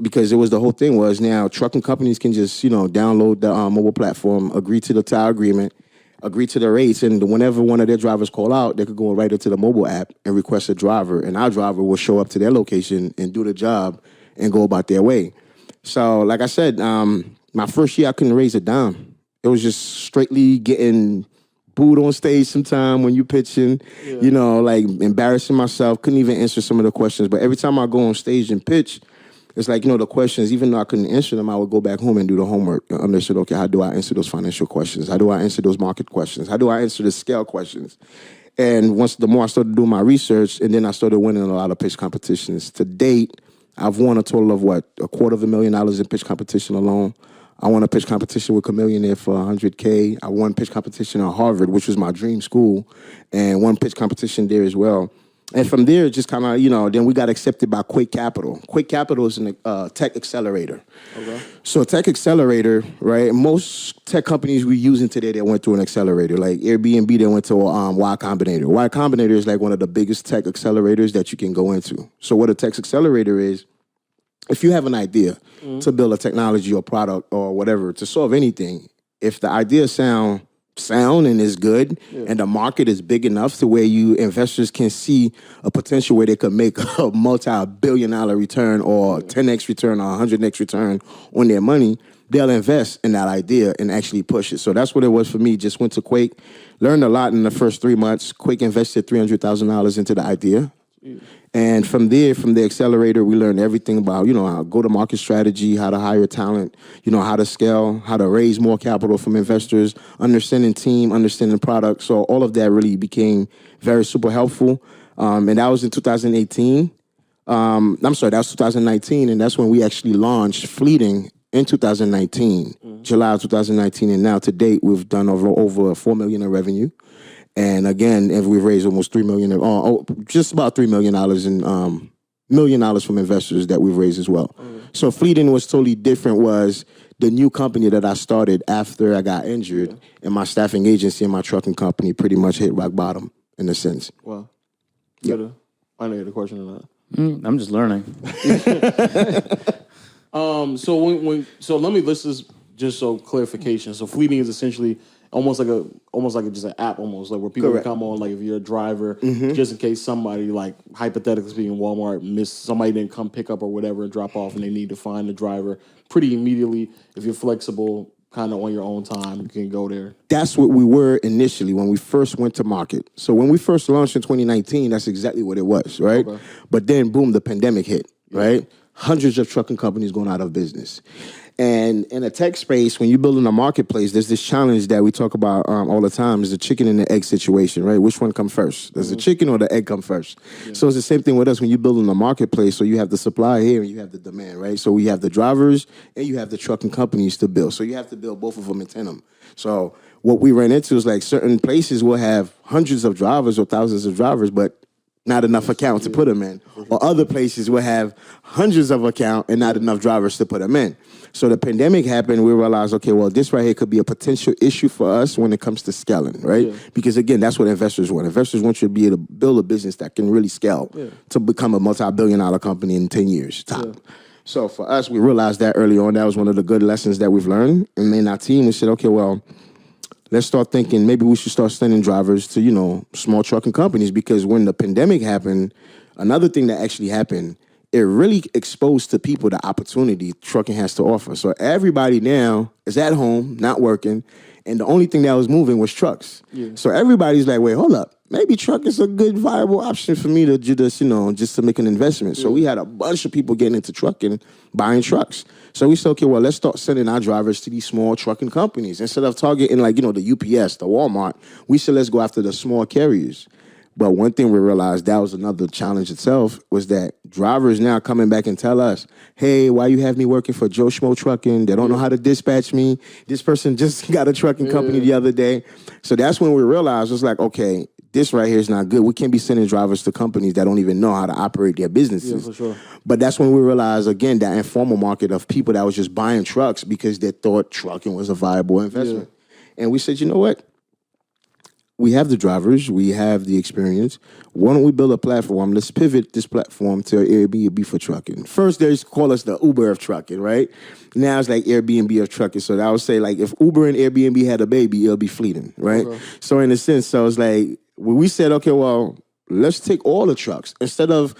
S5: Because it was the whole thing was now trucking companies can just, download the mobile platform, agree to the tire agreement, agree to the rates, and whenever one of their drivers call out, they could go right into the mobile app and request a driver, and our driver will show up to their location and do the job and go about their way. So, like I said, my first year I couldn't raise a dime. It was just straightly getting booed on stage sometime when you pitching, embarrassing myself, couldn't even answer some of the questions. But every time I go on stage and pitch, it's like, the questions, even though I couldn't answer them, I would go back home and do the homework and understood, okay, how do I answer those financial questions? How do I answer those market questions? How do I answer the scale questions? And the more I started doing my research, and then I started winning a lot of pitch competitions. To date, I've won a total of $250,000 in pitch competition alone. I won a pitch competition with Chameleonaire for $100K. I won pitch competition at Harvard, which was my dream school, and won pitch competition there as well. And from there, just kind of, then we got accepted by Quake Capital. Quake Capital is a tech accelerator. Okay. So a tech accelerator, right? Most tech companies we're using today, they went through an accelerator. Like Airbnb, they went to Y Combinator. Y Combinator is like one of the biggest tech accelerators that you can go into. So what a tech accelerator is, if you have an idea to build a technology or product or whatever, to solve anything, if the idea sound and is good, and the market is big enough to where investors can see a potential where they could make a multi-billion-dollar return or 10x return or 100x return on their money, they'll invest in that idea and actually push it. So that's what it was for me. Just went to Quake, learned a lot in the first 3 months. Quake invested $300,000 into the idea. And from the accelerator, we learned everything about, how go-to-market strategy, how to hire talent, how to scale, how to raise more capital from investors, understanding team, understanding product. So all of that really became very super helpful. And that was in 2018. That was 2019. And that's when we actually launched Fleeting in 2019, July of 2019. And now to date, we've done over $4 million in revenue. And again, if we've raised almost $3 million, just about $3 million in $1 million from investors that we've raised as well. So Fleeting was totally different. Was the new company that I started after I got injured, and my staffing agency and my trucking company pretty much hit rock bottom in a sense.
S2: Wow.
S5: Yeah.
S2: I know you had a question or not.
S3: I'm just learning.
S2: So let me list this just so clarification. So Fleeting is essentially almost like just an app, almost like where people can come on, like if you're a driver, just in case somebody, like hypothetically speaking, Walmart somebody didn't come pick up or whatever and drop off, and they need to find the driver pretty immediately. If you're flexible, kind of on your own time, you can go there.
S5: That's what we were initially when we first went to market. So when we first launched in 2019, that's exactly what it was, right? Okay. But then, boom, the pandemic hit, right? Hundreds of trucking companies going out of business. And in a tech space, when you're building a marketplace, there's this challenge that we talk about all the time, is the chicken and the egg situation, right? Which one come first? Does the chicken or the egg come first? Yeah. So it's the same thing with us when you're building a marketplace. So you have the supply here and you have the demand, right? So we have the drivers and you have the trucking companies to build. So you have to build both of them in tandem. So what we ran into is like certain places will have hundreds of drivers or thousands of drivers, but not enough accounts to put them in. Or other places will have hundreds of accounts and not enough drivers to put them in. So the pandemic happened, we realized, okay, well, this right here could be a potential issue for us when it comes to scaling, right? Yeah. Because again, that's what investors want. Investors want you to be able to build a business that can really scale to become a multi-billion-dollar company in 10 years, top. Yeah. So for us, we realized that early on. That was one of the good lessons that we've learned. And then our team, we said, okay, well, let's start thinking maybe we should start sending drivers to, small trucking companies, because when the pandemic happened, another thing that actually happened it really exposed to people the opportunity trucking has to offer. So everybody now is at home, not working, and the only thing that was moving was trucks. Yeah. So everybody's like, wait, hold up. Maybe truck is a good viable option for me to just, just to make an investment. So we had a bunch of people getting into trucking, buying trucks. So we said, okay, well, let's start sending our drivers to these small trucking companies. Instead of targeting the UPS, the Walmart, we said, let's go after the small carriers. But one thing we realized, that was another challenge itself, was that drivers now coming back and tell us, hey, why you have me working for Joe Schmo Trucking? They don't know how to dispatch me. This person just got a trucking company the other day. So that's when we realized, it was like, okay, this right here is not good. We can't be sending drivers to companies that don't even know how to operate their businesses.
S2: Yeah, for sure.
S5: But that's when we realized, again, that informal market of people that was just buying trucks because they thought trucking was a viable investment. Yeah. And we said, you know what? We have the drivers, we have the experience. Why don't we build a platform? Let's pivot this platform to Airbnb for trucking. First, they used to call us the Uber of trucking, right? Now it's like Airbnb of trucking. So I would say, like, if Uber and Airbnb had a baby, it'll be fleeting, right? Okay. So in a sense, so it's like, when we said, okay, well, let's take all the trucks. Instead of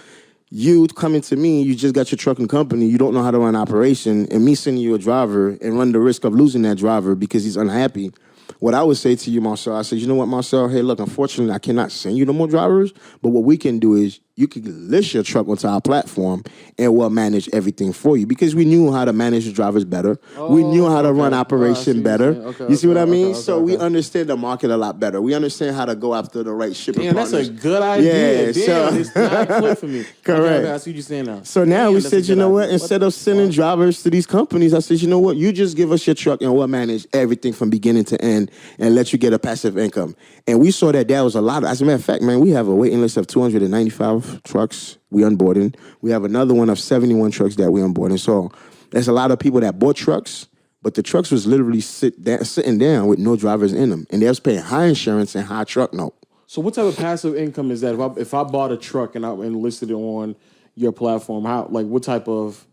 S5: you coming to me, you just got your trucking company, you don't know how to run operation, and me sending you a driver and run the risk of losing that driver because he's unhappy. What I would say to you, Marcel, I said, you know what, Marcel? Hey, look, unfortunately, I cannot send you no more drivers, but what we can do is you can list your truck onto our platform and we'll manage everything for you because we knew how to manage the drivers better. We knew how to run operation better. You see what I mean? So we understand the market a lot better. We understand how to go after the right shipping partners.
S2: That's a good idea. Damn, it's not clear for me.
S5: Correct.
S2: I see what you're saying now.
S5: So now we said, you know what? Instead of sending drivers to these companies, I said, you know what? You just give us your truck and we'll manage everything from beginning to end and let you get a passive income. And we saw that was a lot. As a matter of fact, man, we have a waiting list of 295 trucks we onboarding. We have another one of 71 trucks that we onboarding. So there's a lot of people that bought trucks, but the trucks was literally sitting down with no drivers in them. And they was paying high insurance and high truck note.
S2: So what type of passive income is that? If I bought a truck and I listed it on your platform, what type of,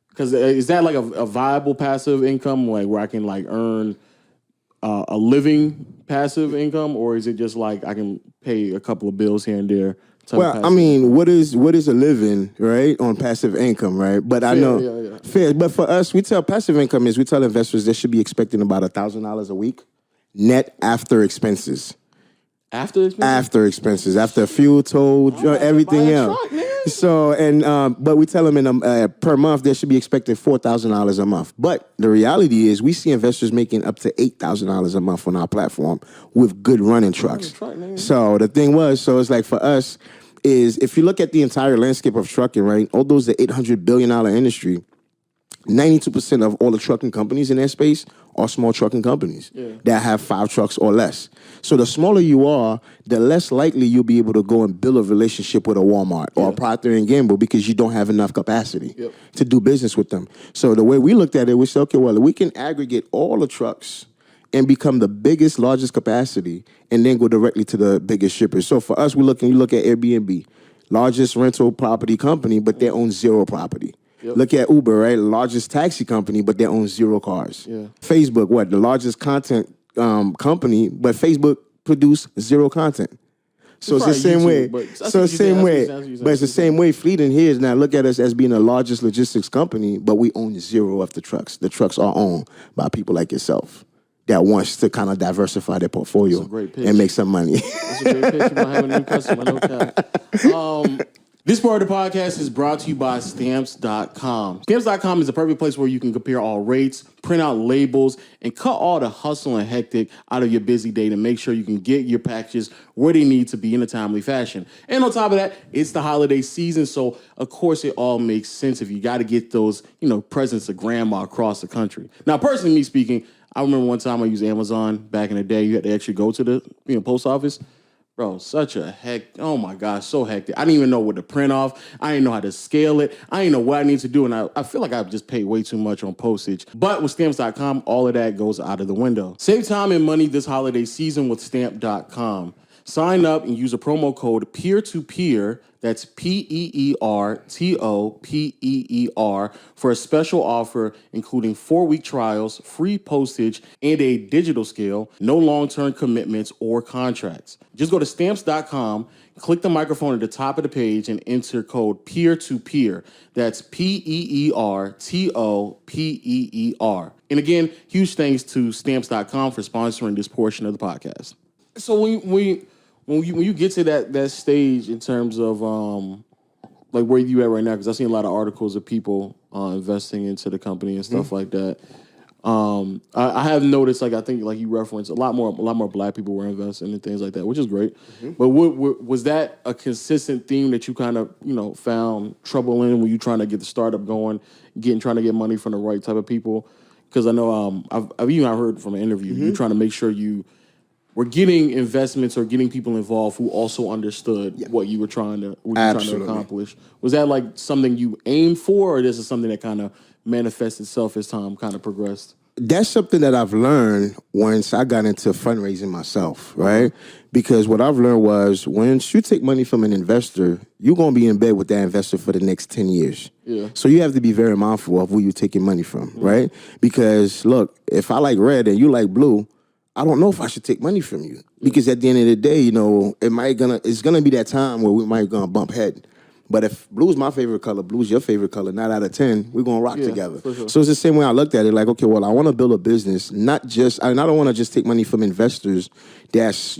S2: because is that like a viable passive income, like where I can like earn a living passive income, or is it just like I can pay a couple of bills here and there?
S5: Well, I mean, what is a living, right, on passive income, right? But fair, I know fair. But for us, we tell passive income we tell investors they should be expecting about $1,000 a week net after expenses.
S2: After expenses?
S5: After expenses, after fuel, toll, everything else. So but we tell them per month they should be expecting $4,000 a month. But the reality is we see investors making up to $8,000 a month on our platform with good running trucks. So the thing it's like for us is if you look at the entire landscape of trucking, right? Although it's the $800 billion industry, 92% of all the trucking companies in that space are small trucking companies that have 5 trucks or less. So the smaller you are, the less likely you'll be able to go and build a relationship with a Walmart or a Procter & Gamble because you don't have enough capacity to do business with them. So the way we looked at it, we said, okay, well, we can aggregate all the trucks and become the biggest, largest capacity and then go directly to the biggest shippers. So for us, we look at Airbnb, largest rental property company, but they own 0 property. Look at Uber, right? Largest taxi company, but they own 0 cars. Facebook, the largest content company, but Facebook produce 0 content. So it's the same way. So it's the same way. But it's the same way Fleeting here is now look at us as being the largest logistics company, but we own 0 of the trucks. The trucks are owned by people like yourself that wants to kind of diversify their portfolio and make some money.
S2: That's a great pitch. You might have a new customer, no cap. This part of the podcast is brought to you by Stamps.com. Stamps.com is the perfect place where you can compare all rates, print out labels, and cut all the hustle and hectic out of your busy day to make sure you can get your packages where they need to be in a timely fashion. And on top of that, it's the holiday season, so of course it all makes sense if you got to get those, presents to grandma across the country. Now, personally, me speaking, I remember one time I used Amazon back in the day. You had to actually go to the post office. Bro, oh my gosh, so hectic. I didn't even know what to print off. I didn't know how to scale it. I didn't know what I need to do, and I feel like I've just paid way too much on postage. But with Stamps.com, all of that goes out of the window. Save time and money this holiday season with Stamp.com. Sign up and use a promo code PEER2PEER, that's PEERTOPEER, for a special offer including 4-week trials, free postage, and a digital scale, no long-term commitments or contracts. Just go to Stamps.com, click the microphone at the top of the page and enter code peer-to-peer. That's PEERTOPEER. And again, huge thanks to Stamps.com for sponsoring this portion of the podcast. So when you get to that stage in terms of like where you at right now, because I've seen a lot of articles of people investing into the company and stuff like that. I have noticed, like I think, like you referenced, a lot more Black people were investing and things like that, which is great. But was that a consistent theme that you kind of found trouble in when you trying to get the startup going, trying to get money from the right type of people? Because I know I've even heard from an interview you trying to make sure you were getting investments or getting people involved who also understood what you were trying to accomplish. Was that like something you aimed for, or this is something that kind of manifested itself as time kind of progressed?
S5: That's something that I've learned once I got into fundraising myself, right? Because what I've learned was once you take money from an investor, you're going to be in bed with that investor for the next 10 years. Yeah. So you have to be very mindful of who you're taking money from, right? Because, look, if I like red and you like blue, I don't know if I should take money from you. Because at the end of the day, it's gonna be that time where we might gonna bump head. But if blue's my favorite color, blue's your favorite color, 9 out of 10, we're gonna rock together. Sure. So it's the same way I looked at it, like, okay, well, I wanna build a business, I don't wanna just take money from investors that's,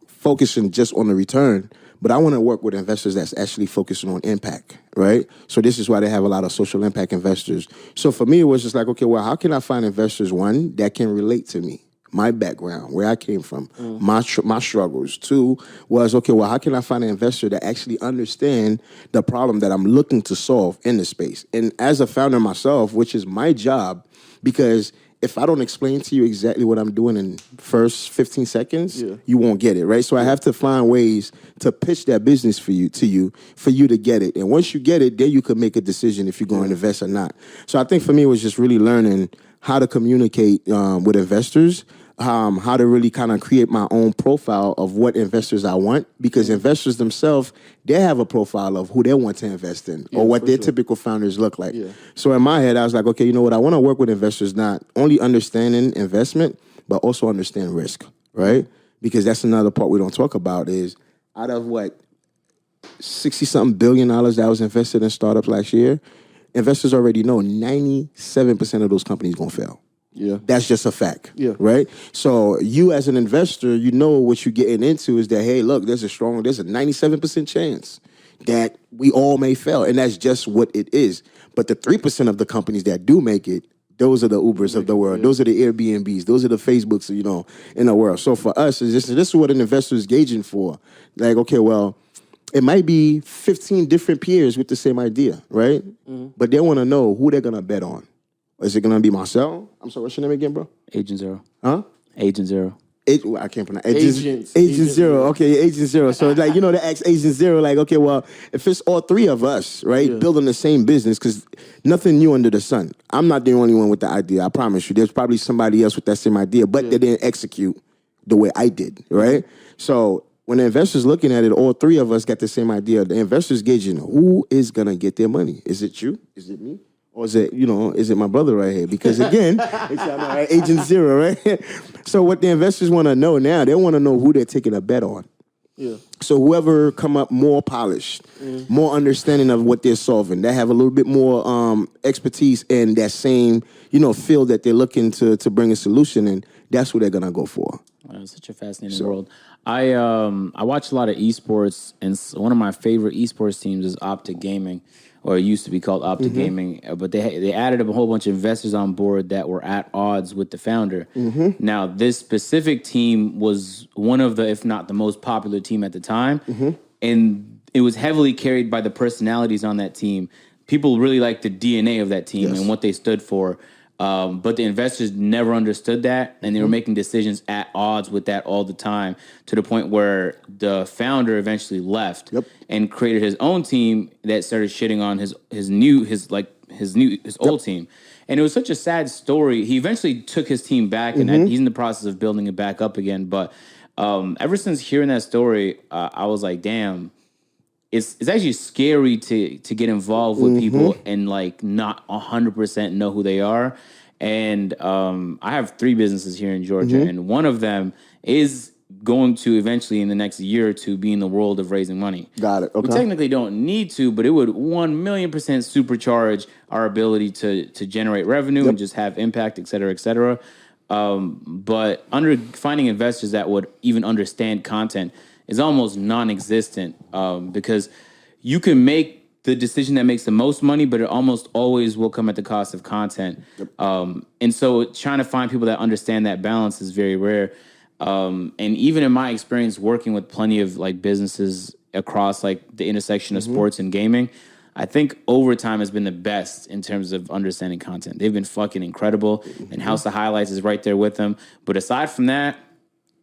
S5: focusing just on the return, but I wanna work with investors that's actually focusing on impact, right? So this is why they have a lot of social impact investors. So for me, it was just like, okay, well, how can I find investors, one, that can relate to me? My background, where I came from, my struggles. 2 was, okay, well, how can I find an investor that actually understand the problem that I'm looking to solve in the space? And as a founder myself, which is my job, because if I don't explain to you exactly what I'm doing in first 15 seconds, you won't get it, right? So I have to find ways to pitch that business for you to get it. And once you get it, then you could make a decision if you're going to invest or not. So I think for me, it was just really learning how to communicate with investors, how to really kind of create my own profile of what investors I want, because investors themselves, they have a profile of who they want to invest in or what their typical founders look like. Yeah. So in my head, I was like, okay, you know what? I want to work with investors not only understanding investment, but also understand risk, right? Because that's another part we don't talk about is out of what, 60-something billion dollars that was invested in startups last year, investors already know 97% of those companies going to fail. Yeah. That's just a fact. Yeah. Right? So you as an investor, what you're getting into is that, hey, look, there's a 97% chance that we all may fail. And that's just what it is. But the 3% of the companies that do make it, those are the Ubers of the world. Those are the Airbnbs. Those are the Facebooks, in the world. So for us, this is what an investor is gauging for. Like, okay, well, it might be 15 different peers with the same idea, right? Mm-hmm. But they want to know who they're going to bet on. Is it going to be Marcel? I'm sorry, what's your name again, bro?
S3: Agent Zero.
S5: Huh?
S3: Agent Zero.
S5: I can't pronounce Agent Zero. Okay, Agent Zero. So like, the ex Agent Zero, like, okay, well, if it's all 3 of us, right, building the same business, because nothing new under the sun. I'm not the only one with the idea. I promise you. There's probably somebody else with that same idea, but they didn't execute the way I did, right? So when the investors looking at it, all 3 of us got the same idea. The investors gauging who is gonna get their money. Is it you? Is it me? Or is it my brother right here? Because again, it's Agent Zero, right? So what the investors want to know now, they want to know who they're taking a bet on. Yeah. So whoever come up more polished, more understanding of what they're solving, they have a little bit more expertise in that same, field that they're looking to bring a solution in, that's who they're gonna go for.
S3: Wow, it's such a fascinating world. I watch a lot of esports, and one of my favorite esports teams is Optic Gaming, or it used to be called Optic Gaming. But they added a whole bunch of investors on board that were at odds with the founder. Mm-hmm. Now, this specific team was one of the, if not the most popular team at the time, and it was heavily carried by the personalities on that team. People really liked the DNA of that team and what they stood for. But the investors never understood that, and they were making decisions at odds with that all the time, to the point where the founder eventually left and created his own team that started shitting on his old team. And it was such a sad story. He eventually took his team back, and he's in the process of building it back up again. But ever since hearing that story, I was like, damn. It's actually scary to get involved with people and like not 100% know who they are. And I have 3 businesses here in Georgia, and one of them is going to eventually in the next year or two be in the world of raising money.
S5: Got it. Okay.
S3: We technically don't need to, but it would 1,000,000% supercharge our ability to generate revenue and just have impact, et cetera, et cetera. But finding investors that would even understand content is almost non-existent because you can make the decision that makes the most money, but it almost always will come at the cost of content. And so trying to find people that understand that balance is very rare. And even in my experience working with plenty of like businesses across like the intersection of sports and gaming, I think Overtime has been the best in terms of understanding content. They've been fucking incredible, and House of Highlights is right there with them. But aside from that,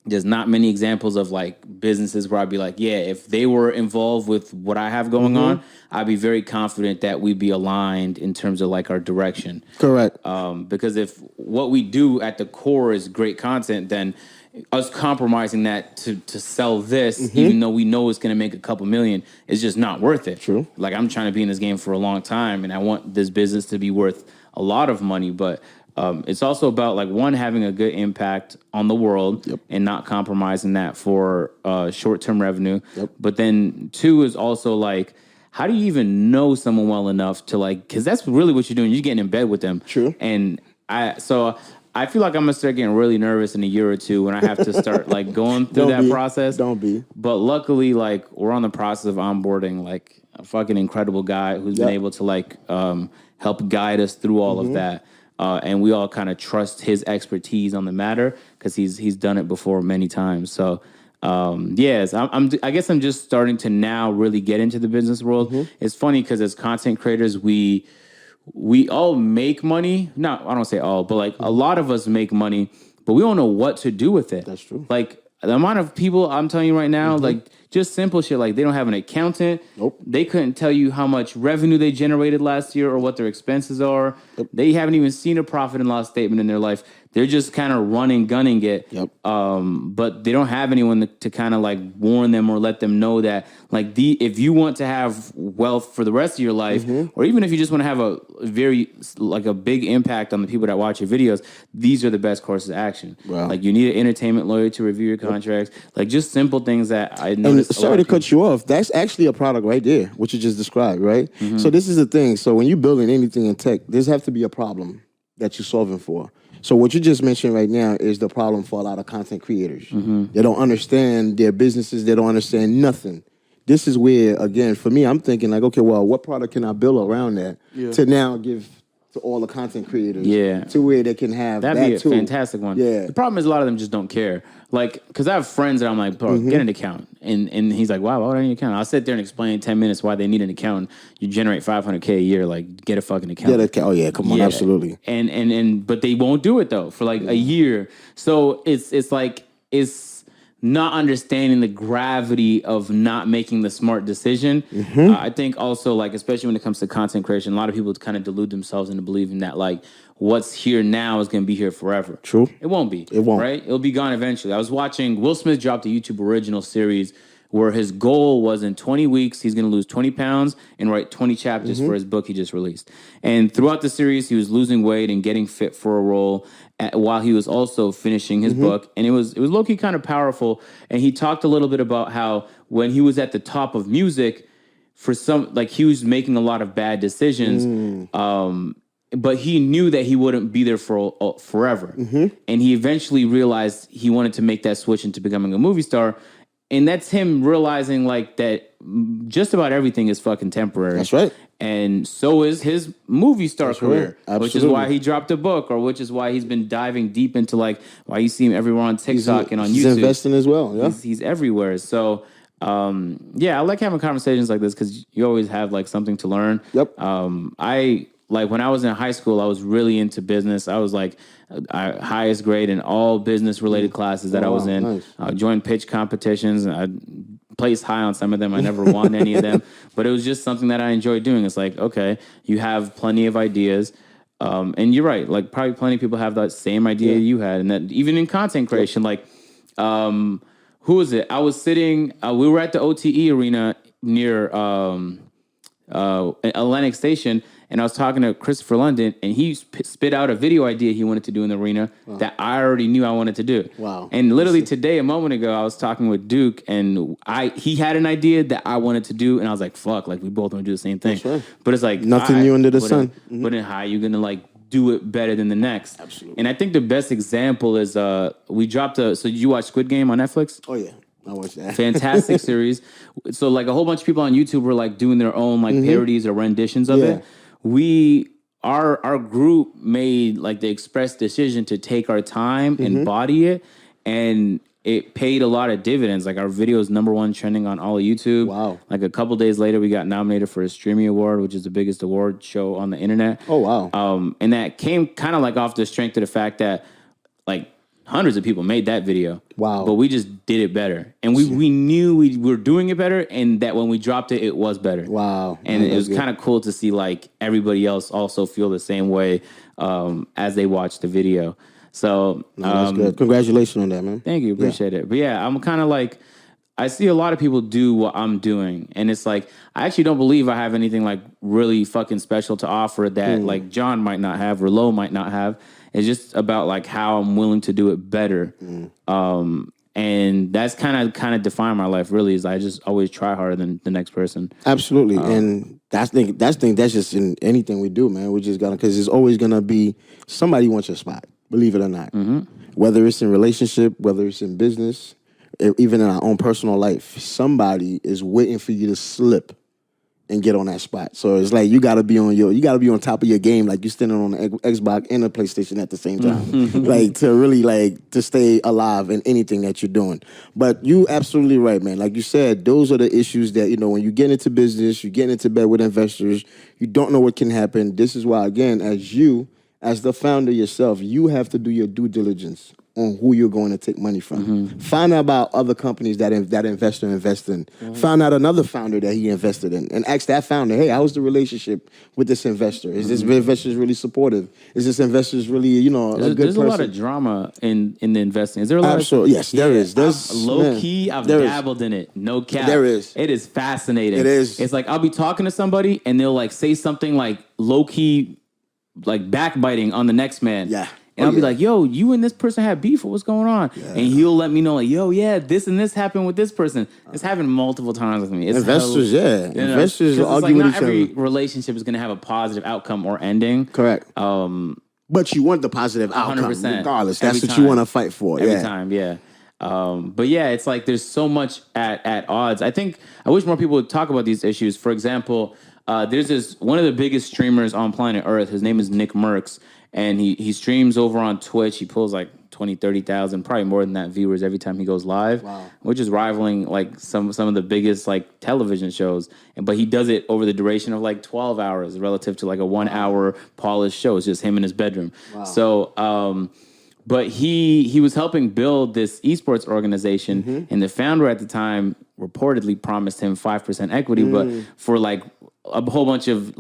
S3: there's not many examples of like businesses where I'd be like, yeah, if they were involved with what I have going on, I'd be very confident that we'd be aligned in terms of like our direction.
S5: Correct.
S3: Because if what we do at the core is great content, then us compromising that to sell this, even though we know it's going to make a couple million, is just not worth it.
S5: True.
S3: Like I'm trying to be in this game for a long time, and I want this business to be worth a lot of money, but it's also about like one, having a good impact on the world and not compromising that for short-term revenue. But then two is also like, how do you even know someone well enough to like, because that's really what you're doing. You're getting in bed with them.
S5: True.
S3: And I feel like I'm gonna start getting really nervous in a year or two when I have to start like going through that process.
S5: Don't be.
S3: But luckily, like we're on the process of onboarding like a fucking incredible guy who's been able to like help guide us through all of that. And we all kind of trust his expertise on the matter because he's done it before many times. So, I guess I'm just starting to now really get into the business world. It's funny because as content creators, we all make money. I don't say all, but like a lot of us make money, but we don't know what to do with it.
S5: That's true.
S3: Like the amount of people I'm telling you right now, like just simple shit, like they don't have an accountant.
S5: Nope.
S3: They couldn't tell you how much revenue they generated last year or what their expenses are. Yep. They haven't even seen a profit and loss statement in their life. They're just kind of gunning it.
S5: Yep.
S3: But they don't have anyone to kind of like warn them or let them know that like if you want to have wealth for the rest of your life, or even if you just want to have a very like a big impact on the people that watch your videos, these are the best courses of action. Wow. Like you need an entertainment lawyer to review your contracts, like just simple things that I noticed.
S5: And sorry to cut you off. That's actually a product right there, what you just described, right? So this is the thing. So when you're building anything in tech, there's have to be a problem that you're solving for. So what you just mentioned right now is the problem for a lot of content creators. They don't understand their businesses. They don't understand nothing. This is where, again, for me, I'm thinking like, okay, well, what product can I build around that to now give to all the content creators to where they can have
S3: that'd
S5: that
S3: be a
S5: too.
S3: fantastic one. The problem is a lot of them just don't care. Like, because I have friends that I'm like, bro, get an account. And he's like, wow, why would I need an account? I'll sit there and explain in 10 minutes why they need an account. You generate $500K a year, like, get a fucking account.
S5: Oh, yeah, come on, absolutely.
S3: But they won't do it, though, for like a year. So it's not understanding the gravity of not making the smart decision. I think also, like, especially when it comes to content creation, a lot of people kind of delude themselves into believing that, like, what's here now is going to be here forever.
S5: True.
S3: It won't be.
S5: It won't.
S3: Right? It'll be gone eventually. I was watching, Will Smith dropped a YouTube original series where his goal was in 20 weeks, he's going to lose 20 pounds and write 20 chapters for his book he just released. And throughout the series, he was losing weight and getting fit for a role while he was also finishing his book. And it was low-key kind of powerful. And he talked a little bit about how when he was at the top of music, he was making a lot of bad decisions. But he knew that he wouldn't be there for forever. And he eventually realized he wanted to make that switch into becoming a movie star. And that's him realizing like that just about everything is fucking temporary.
S5: That's right.
S3: And so is his movie star career,
S5: right.
S3: which is why he dropped a book, or which is why he's been diving deep into like why you see him everywhere on TikTok and on YouTube.
S5: He's investing as well. Yeah,
S3: he's everywhere. So I like having conversations like this because you always have like something to learn.
S5: Yep.
S3: Like when I was in high school, I was really into business. I was like highest grade in all business related classes that I was in.
S5: Nice.
S3: I joined pitch competitions. I placed high on some of them. I never won any of them, but it was just something that I enjoyed doing. It's like, okay, you have plenty of ideas. And you're right. Like probably plenty of people have that same idea you had. And that even in content creation, like, who was it? I was sitting, we were at the OTE arena near Atlantic Station, and I was talking to Christopher London, and he spit out a video idea he wanted to do in the arena that I already knew I wanted to do.
S5: Wow.
S3: And literally today, a moment ago, I was talking with Duke, and he had an idea that I wanted to do, and I was like, fuck, like we both want to do the same thing.
S5: right.
S3: But it's like
S5: Nothing new under the sun.
S3: But then how are you gonna like do it better than the next?
S5: Absolutely.
S3: And I think the best example is we dropped so did you watch Squid Game on Netflix?
S5: Oh yeah, I watched that.
S3: Fantastic series. So like a whole bunch of people on YouTube were like doing their own like parodies or renditions of it. Our group made like the express decision to take our time and body it, and it paid a lot of dividends. Like our video is #1 trending on all of YouTube.
S5: Wow.
S3: Like a couple days later, we got nominated for a Streamy Award, which is the biggest award show on the internet.
S5: Oh wow.
S3: And that came kind of like off the strength of the fact that like hundreds of people made that video.
S5: Wow.
S3: But we just did it better. And we knew we were doing it better, and that when we dropped it, it was better.
S5: Wow.
S3: And it was kind of cool to see like everybody else also feel the same way as they watch the video. So
S5: That's good. Congratulations on that, man.
S3: thank you. Appreciate it. But yeah, I'm kind of like, I see a lot of people do what I'm doing. And it's like, I actually don't believe I have anything like really fucking special to offer that like John might not have or Lo might not have. It's just about like how I'm willing to do it better. And that's kind of defined my life really, is I just always try harder than the next person.
S5: Absolutely. And that's just in anything we do, man. We just gotta, because there's always gonna be somebody wants your spot, believe it or not. Whether it's in relationship, whether it's in business, even in our own personal life, somebody is waiting for you to slip and get on that spot. So it's like you gotta be on top of your game, like you standing on the Xbox and the PlayStation at the same time, like to really like to stay alive in anything that you're doing. But you absolutely right, man. Like you said, those are the issues that when you get into business, you get into bed with investors, you don't know what can happen. This is why, again, as the founder yourself, you have to do your due diligence on who you're going to take money from. Find out about other companies that investor invest in. Find out another founder that he invested in, and ask that founder, hey, how's the relationship with this investor? Is this investor really supportive? Is this investor really, a good person?
S3: There's a lot of drama in the investing. Is there a lot
S5: Absolutely. Yes, there is. There's
S3: low key, I've dabbled in it. No cap.
S5: There is.
S3: It is fascinating.
S5: It is.
S3: It's like I'll be talking to somebody and they'll like say something like low key, like backbiting on the next man.
S5: Yeah.
S3: And I'll be like, yo, you and this person had beef. What's going on? Yeah. And he'll let me know, like, yo, yeah, this and this happened with this person. It's happened multiple times with me. It's
S5: investors, investors
S3: are
S5: argue with each other.
S3: Not every relationship is going to have a positive outcome or ending.
S5: Correct. But you want the positive outcome,
S3: 100%.
S5: regardless. That's what you want to fight for.
S3: Every time, yeah. But yeah, it's like there's so much at odds. I wish more people would talk about these issues. For example, there's one of the biggest streamers on planet Earth. His name is Nick Merckx. And he streams over on Twitch. He pulls like 20, 30,000, probably more than that viewers every time he goes live, which is rivaling like some of the biggest like television shows. But he does it over the duration of like 12 hours relative to like a 1 hour polished show. It's just him in his bedroom. Wow. So, but he was helping build this esports organization, and the founder at the time reportedly promised him 5% equity, but for like a whole bunch of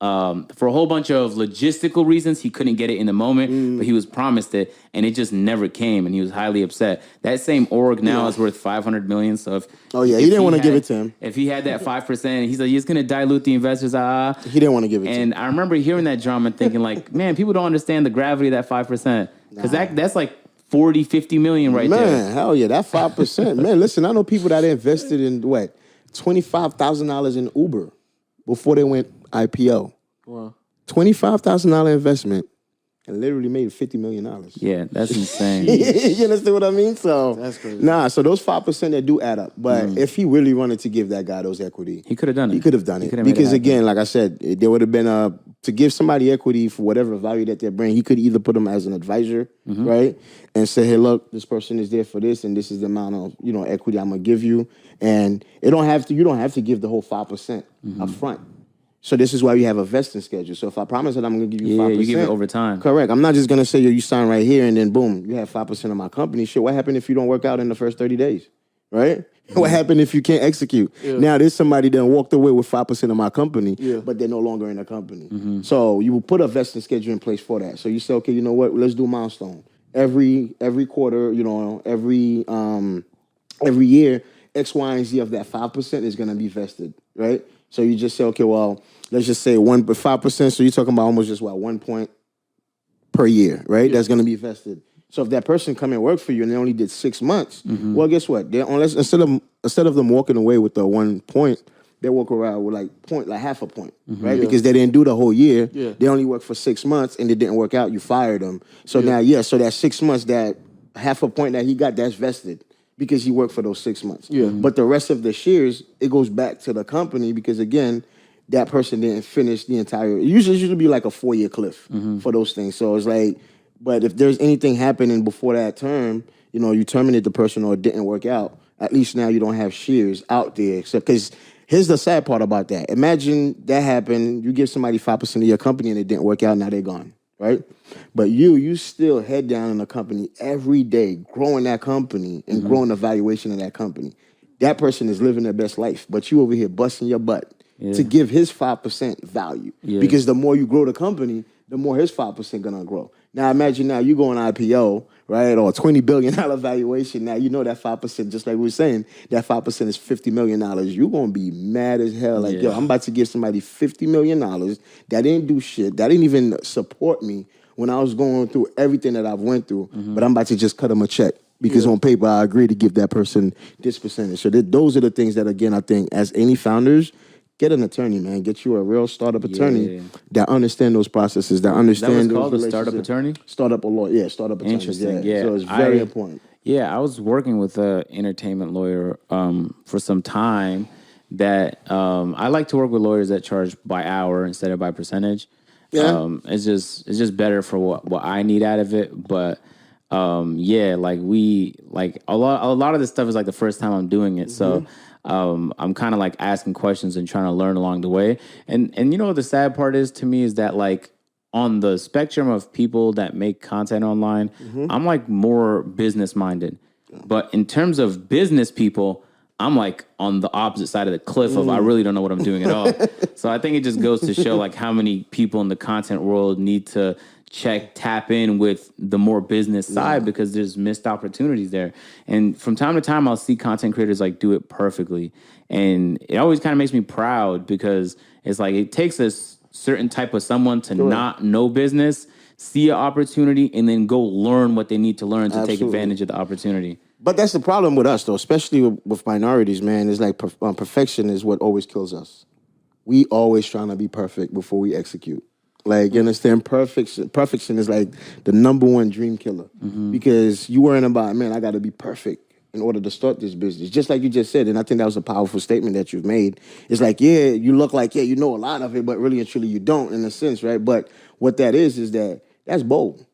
S3: logistical reasons, he couldn't get it in the moment, but he was promised it, and it just never came, and he was highly upset. That same org now is worth $500 million. So
S5: he didn't want to give it to him.
S3: If he had that 5%, he's like, he's going to dilute the investors.
S5: He didn't want to give it to him.
S3: And I remember hearing that drama and thinking like, man, people don't understand the gravity of that 5%. Because that's like 40, 50 million right there.
S5: Man, hell yeah, that 5%. Man, listen, I know people that invested in $25,000 in Uber before they went IPO. Wow. $25,000 investment and literally made $50 million.
S3: Yeah, that's insane.
S5: You understand what I mean? So
S2: that's crazy.
S5: So those 5% that do add up. But if he really wanted to give that guy those equity,
S3: he could have done it.
S5: He could have done it. Because again, like I said, there would have been to give somebody equity for whatever value that they bring. He could either put them as an advisor, right, and say, hey, look, this person is there for this, and this is the amount of equity I'm gonna give you, and you don't have to give the whole 5% up front. So this is why we have a vesting schedule. So if I promise that I'm going to give you 5%.
S3: you give it over time.
S5: Correct. I'm not just going to say, you sign right here and then boom, you have 5% of my company. Shit, what happened if you don't work out in the first 30 days? Right? What happened if you can't execute? Yeah. Now there's somebody that walked away with 5% of my company, but they're no longer in the company. So you will put a vesting schedule in place for that. So you say, okay, you know what? Let's do a milestone. Every quarter, every year, X, Y, and Z of that 5% is going to be vested, right? So you just say, okay, well, let's just say 5%. So you're talking about almost just 1 point per year, right? That's going to be vested. So if that person come and work for you and they only did 6 months, well, guess what? They unless instead of them walking away with the 1 point, they walk around with like half a point, right? Because they didn't do the whole year.
S2: Yeah.
S5: They only worked for 6 months and it didn't work out. You fired them. So now, so that 6 months, that half a point that he got, that's vested because he worked for those 6 months. Yeah. But the rest of the shares, it goes back to the company because again, that person didn't finish the entire. It usually be like a 4-year cliff for those things. So it's like, but if there's anything happening before that term, you terminate the person or it didn't work out. At least now you don't have shares out there. Except because here's the sad part about that. Imagine that happened. You give somebody 5% of your company and it didn't work out. Now they're gone, right? But you still head down in the company every day, growing that company and growing the valuation of that company. That person is living their best life, but you over here busting your butt to give his 5% value. Because the more you grow the company, the more his 5% gonna grow. Now imagine now you go on IPO, right, or $20 billion valuation. Now you know that 5%, just like we were saying, that 5% is $50 million. You're gonna be mad as hell. Like, yo, I'm about to give somebody $50 million that didn't do shit, that didn't even support me when I was going through everything that I've went through, but I'm about to just cut them a check. Because on paper, I agree to give that person this percentage. So those are the things that, again, I think as any founders, get an attorney, man. Get you a real startup attorney that understand those processes, that understand
S3: that was called
S5: those
S3: a startup attorney?
S5: Startup a lawyer, startup attorney.
S3: Interesting, yeah.
S5: So it's very important.
S3: Yeah, I was working with an entertainment lawyer for some time that I like to work with lawyers that charge by hour instead of by percentage.
S5: Yeah.
S3: It's just better for what I need out of it. But like a lot of this stuff is like the first time I'm doing it. So I'm kind of like asking questions and trying to learn along the way. And what the sad part is to me is that like on the spectrum of people that make content online, I'm like more business minded. But in terms of business people, I'm like on the opposite side of the cliff of I really don't know what I'm doing at all. So I think it just goes to show like how many people in the content world need to tap in with the more business side because there's missed opportunities there. And from time to time, I'll see content creators like do it perfectly. And it always kind of makes me proud because it's like it takes a certain type of someone to not know business, see an opportunity, and then go learn what they need to learn to take advantage of the opportunity.
S5: But that's the problem with us, though, especially with minorities, man. It's like perfection is what always kills us. We always trying to be perfect before we execute. Like, you understand? Perfection is like the number one dream killer. Because you worrying about, man, I got to be perfect in order to start this business. Just like you just said, and I think that was a powerful statement that you've made. It's like, you look like, you know a lot of it, but really and truly you don't in a sense, right? But what that is that's bold.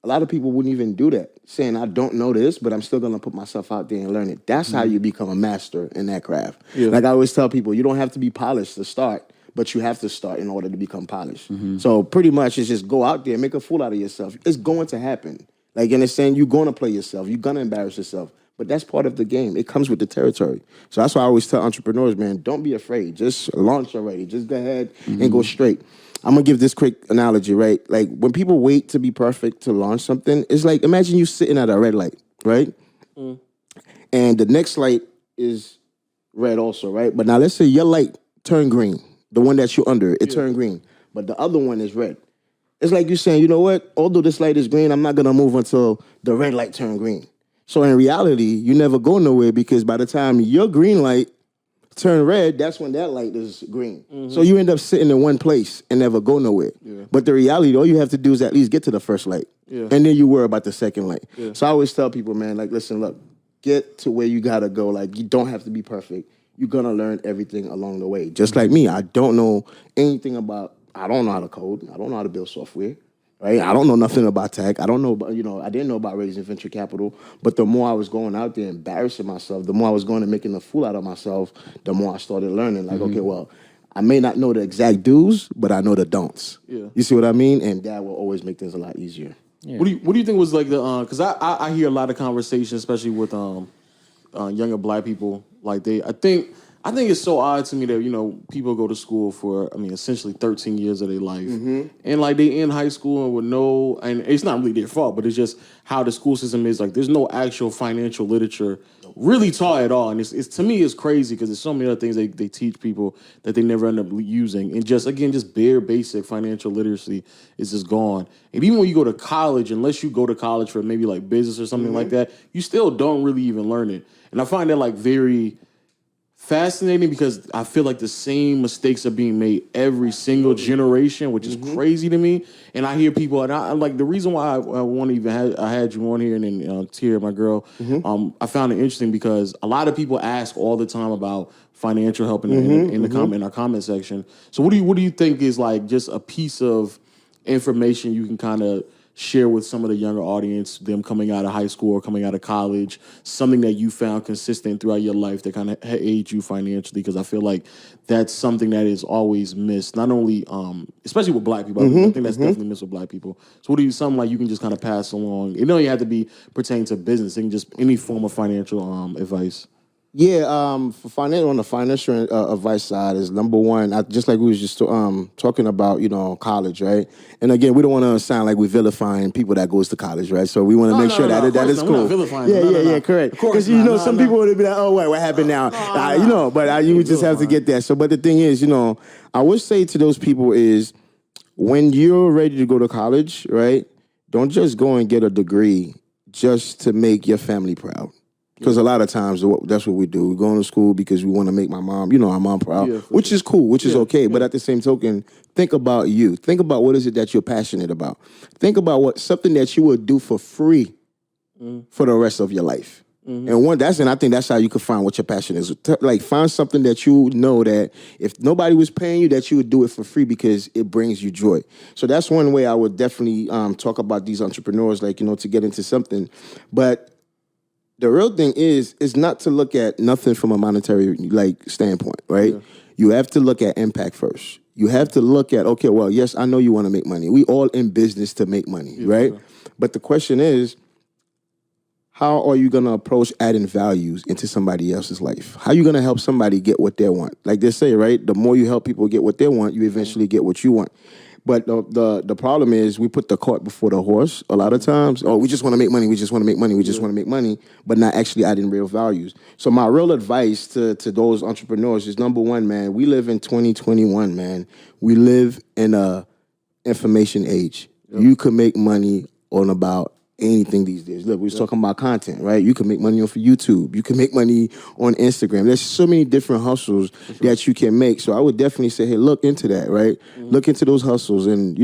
S5: A lot of people wouldn't even do that, saying, I don't know this, but I'm still going to put myself out there and learn it. That's how you become a master in that craft. Yeah. Like I always tell people, you don't have to be polished to start, but you have to start in order to become polished. So pretty much it's just go out there and make a fool out of yourself. It's going to happen. Like, you understand? You're going to play yourself. You're going to embarrass yourself. But that's part of the game. It comes with the territory. So that's why I always tell entrepreneurs, man, don't be afraid. Just launch already. Just go ahead and go straight. I'm going to give this quick analogy, right? Like, when people wait to be perfect to launch something, it's like, imagine you sitting at a red light, right? And the next light is red also, right? But now let's say your light turned green. The one that you're under, it turned green. But the other one is red. It's like you're saying, you know what? Although this light is green, I'm not going to move until the red light turned green. So in reality, you never go nowhere because by the time your green light turn red, that's when that light is green. So you end up sitting in one place and never go nowhere. But the reality, all you have to do is at least get to the first light. And then you worry about the second light. So I always tell people, man, like, listen, look, get to where you got to go. Like, you don't have to be perfect. You're going to learn everything along the way. Just like me, I don't know anything I don't know how to code. I don't know how to build software. Right? I don't know nothing about tech. I don't know about, I didn't know about raising venture capital. But the more I was going out there embarrassing myself, the more I was going and making a fool out of myself, the more I started learning. Like, okay, well, I may not know the exact do's, but I know the don'ts. You see what I mean? And that will always make things a lot easier.
S2: What do you think was like the because I hear a lot of conversations, especially with younger black people. Like I I think it's so odd to me that, people go to school for, essentially 13 years of their life. And, like, they in high school and and it's not really their fault, but it's just how the school system is. Like, there's no actual financial literature really taught at all. And it's to me, it's crazy because there's so many other things they teach people that they never end up using. And just bare basic financial literacy is just gone. And even when you go to college, unless you go to college for maybe, like, business or something like that, you still don't really even learn it. And I find that, like, very fascinating because I feel like the same mistakes are being made every single generation, which is crazy to me. And I hear people, and I'm like, the reason why I want to even I had you on here, and then Tia, my girl, I found it interesting because a lot of people ask all the time about financial help in our comment section. So what do you think is, like, just a piece of information you can kind of share with some of the younger audience, them coming out of high school or coming out of college, something that you found consistent throughout your life that kind of aid you financially? Because I feel like that's something that is always missed, not only, especially with Black people. I think that's definitely missed with Black people. So what do you, something like you can just kind of pass along? It don't even have to be pertaining to business. It can just any form of financial advice.
S5: Yeah, for on the financial advice side is number one. Just like we was just talking about, college, right? And again, we don't want to sound like we're vilifying people that goes to college, right? So we want to make sure that is cool.
S2: We're not vilifying
S5: Yeah, correct. Because some people would be like, oh, what happened now? But you just have to get that. So, but the thing is, I would say to those people is when you're ready to go to college, right? Don't just go and get a degree just to make your family proud. Because a lot of times that's what we do. We're going to school because we want to make our mom proud, which is cool, which is okay. But at the same token, think about you. Think about what is it that you're passionate about. Think about something that you would do for free for the rest of your life. And I think that's how you can find what your passion is. Like, find something that you know that if nobody was paying you, that you would do it for free because it brings you joy. So that's one way I would definitely talk about these entrepreneurs, like, to get into something. But the real thing is not to look at nothing from a monetary, standpoint, right? Yeah. You have to look at impact first. You have to look at, okay, well, yes, I know you want to make money. We all in business to make money, right? Sure. But the question is, how are you going to approach adding values into somebody else's life? How are you going to help somebody get what they want? Like they say, right? The more you help people get what they want, you eventually get what you want. But the problem is we put the cart before the horse a lot of times. Oh, we just want to make money. We just want to make money. We just want to make money, but not actually adding real values. So my real advice to those entrepreneurs is, number one, man, we live in 2021, man. We live in a information age. Yep. You can make money on about anything these days. Look, we was talking about content, right? You can make money off of YouTube. You can make money on Instagram. There's so many different hustles that you can make. So I would definitely say, hey, look into that, right? Look into those hustles and,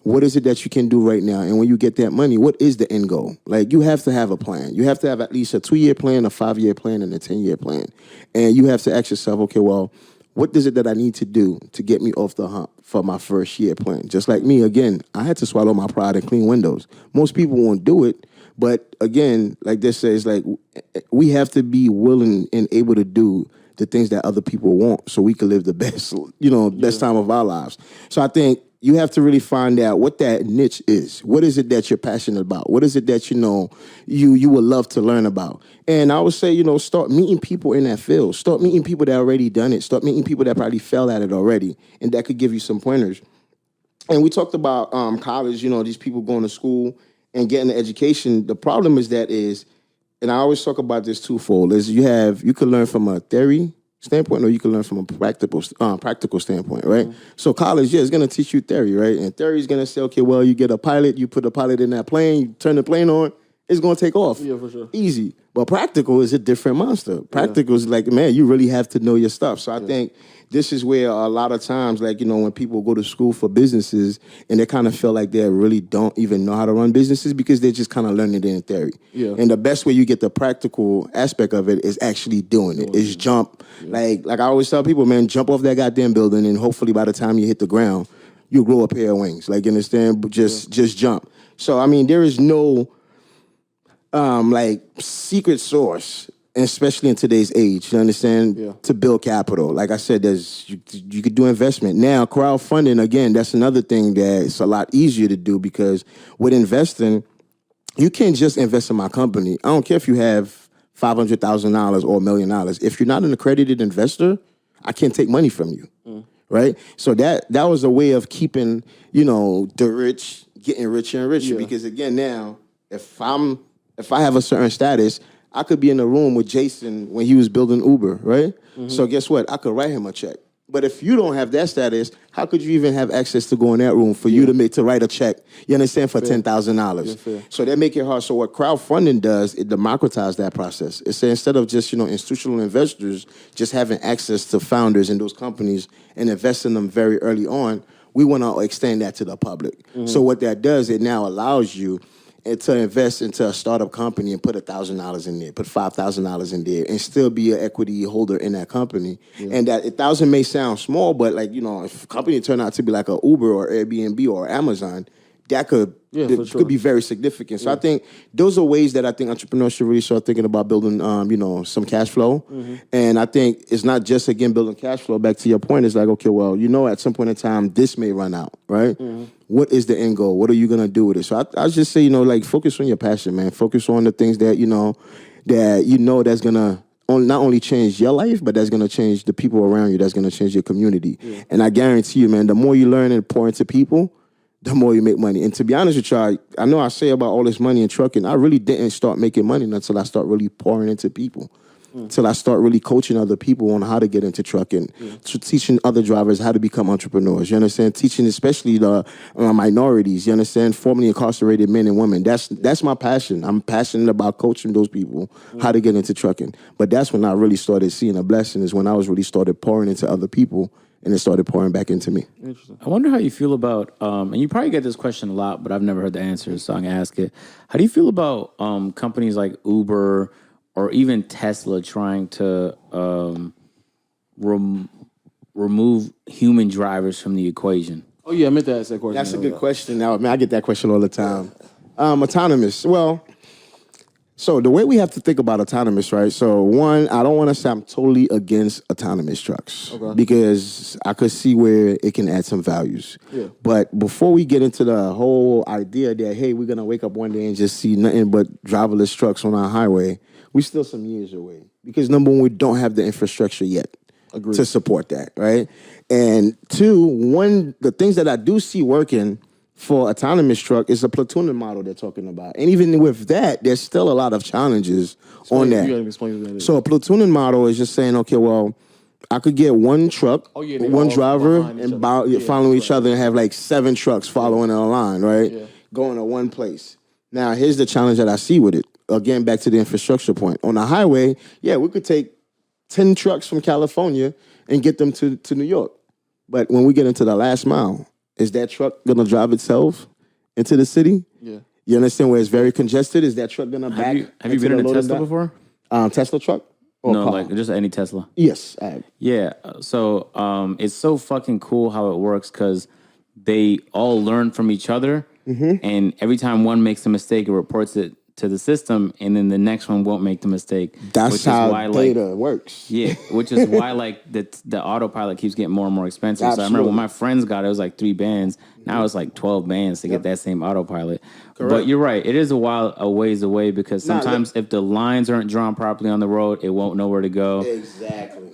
S5: what is it that you can do right now? And when you get that money, what is the end goal? Like, you have to have a plan. You have to have at least a 2-year plan, a 5-year plan, and a 10-year plan. And you have to ask yourself, okay, well, what is it that I need to do to get me off the hump for my first year plan? Just like me, again, I had to swallow my pride and clean windows. Most people won't do it, but again, like this says, like, we have to be willing and able to do the things that other people want so we can live the best, best time of our lives. So I think you have to really find out what that niche is. What is it that you're passionate about? What is it that you would love to learn about? And I would say, start meeting people in that field. Start meeting people that already done it. Start meeting people that probably fell at it already, and that could give you some pointers. And we talked about college, these people going to school and getting the education. The problem is and I always talk about this twofold, is you can learn from a theory standpoint, or you can learn from a practical standpoint, right? Mm-hmm. So college, is going to teach you theory, right? And theory is going to say, okay, well, you get a pilot, you put a pilot in that plane, you turn the plane on, it's going to take off.
S2: Yeah, for sure.
S5: Easy. But practical is a different monster. Practical is like, man, you really have to know your stuff. So I think this is where a lot of times, when people go to school for businesses and they kind of feel like they really don't even know how to run businesses because they just kind of learn it in theory. Yeah. And the best way you get the practical aspect of it is actually doing it. Is jump. Yeah. Like I always tell people, man, jump off that goddamn building and hopefully by the time you hit the ground, you'll grow a pair of wings. Like, you understand? But just jump. So, I mean, there is no secret source, especially in today's age, you understand, to build capital. Like I said, you could do investment. Now, crowdfunding, again, that's another thing that's a lot easier to do because with investing, you can't just invest in my company. I don't care if you have $500,000 or $1 million. If you're not an accredited investor, I can't take money from you. Right? So that was a way of keeping, the rich getting richer and richer. Because again, now, if I have a certain status, I could be in a room with Jason when he was building Uber, right? So guess what? I could write him a check. But if you don't have that status, how could you even have access to go in that room for you to write a check? You understand, for $10,000. So that make it hard. So what crowdfunding does, it democratizes that process. It's instead of just institutional investors just having access to founders in those companies and investing them very early on, we want to extend that to the public. So what that does, it now allows you to invest into a startup company and put $1,000 in there, put $5,000 in there, and still be an equity holder in that company. And that 1,000 may sound small, but if a company turn out to be like a Uber or Airbnb or Amazon, that could be very significant. So I think those are ways that I think entrepreneurs should really start thinking about building, some cash flow. And I think it's not just, again, building cash flow. Back to your point, it's like, okay, well, at some point in time, this may run out, right? What is the end goal? What are you going to do with it? So I just say, focus on your passion, man. Focus on the things that, that's going to not only change your life, but that's going to change the people around you. That's going to change your community. And I guarantee you, man, the more you learn and pour into people, the more you make money. And to be honest with you, I know I say about all this money in trucking, I really didn't start making money until I start really pouring into people. Until I start really coaching other people on how to get into trucking, teaching other drivers how to become entrepreneurs. You understand? Teaching especially the minorities. You understand? Formerly incarcerated men and women. That's my passion. I'm passionate about coaching those people how to get into trucking. But that's when I really started seeing a blessing. Is when I was really started pouring into other people. And it started pouring back into me.
S3: Interesting. I wonder how you feel about, and you probably get this question a lot, but I've never heard the answer, so I'm going to ask it. How do you feel about companies like Uber or even Tesla trying to remove human drivers from the equation?
S2: Oh, yeah, I meant to ask that question.
S5: That's a good question. Now, I get that question all the time. Autonomous. Well, so the way we have to think about autonomous, right? So one, I don't want to say I'm totally against autonomous trucks because I could see where it can add some values. But before we get into the whole idea that, hey, we're going to wake up one day and just see nothing but driverless trucks on our highway, we're still some years away. Because number one, we don't have the infrastructure yet to support that, right? And two, the things that I do see working for autonomous truck is a platooning model they're talking about. And even with that, there's still a lot of challenges on that.
S2: You gotta explain what that is.
S5: So a platooning model is just saying, okay, well, I could get one truck, one driver, and following each other and have like 7 trucks following in a line, right? Going to one place. Now, here's the challenge that I see with it. Again, back to the infrastructure point. On the highway, we could take 10 trucks from California and get them to New York. But when we get into the last mile, is that truck going to drive itself into the city? You understand where it's very congested? Is that truck going to back?
S3: Have you been in a Tesla before?
S5: Tesla truck?
S3: No, like just any Tesla.
S5: Yes, I have.
S3: Yeah. So it's so fucking cool how it works because they all learn from each other. And every time one makes a mistake, it reports it to the system, and then the next one won't make the mistake.
S5: That's how data works.
S3: Yeah, which is why the autopilot keeps getting more and more expensive. So I remember when my friends got it, it was like 3 bands. Now it's like 12 bands to get that same autopilot. Correct. But you're right, it is a ways away because sometimes if the lines aren't drawn properly on the road, it won't know where to go.
S5: Exactly.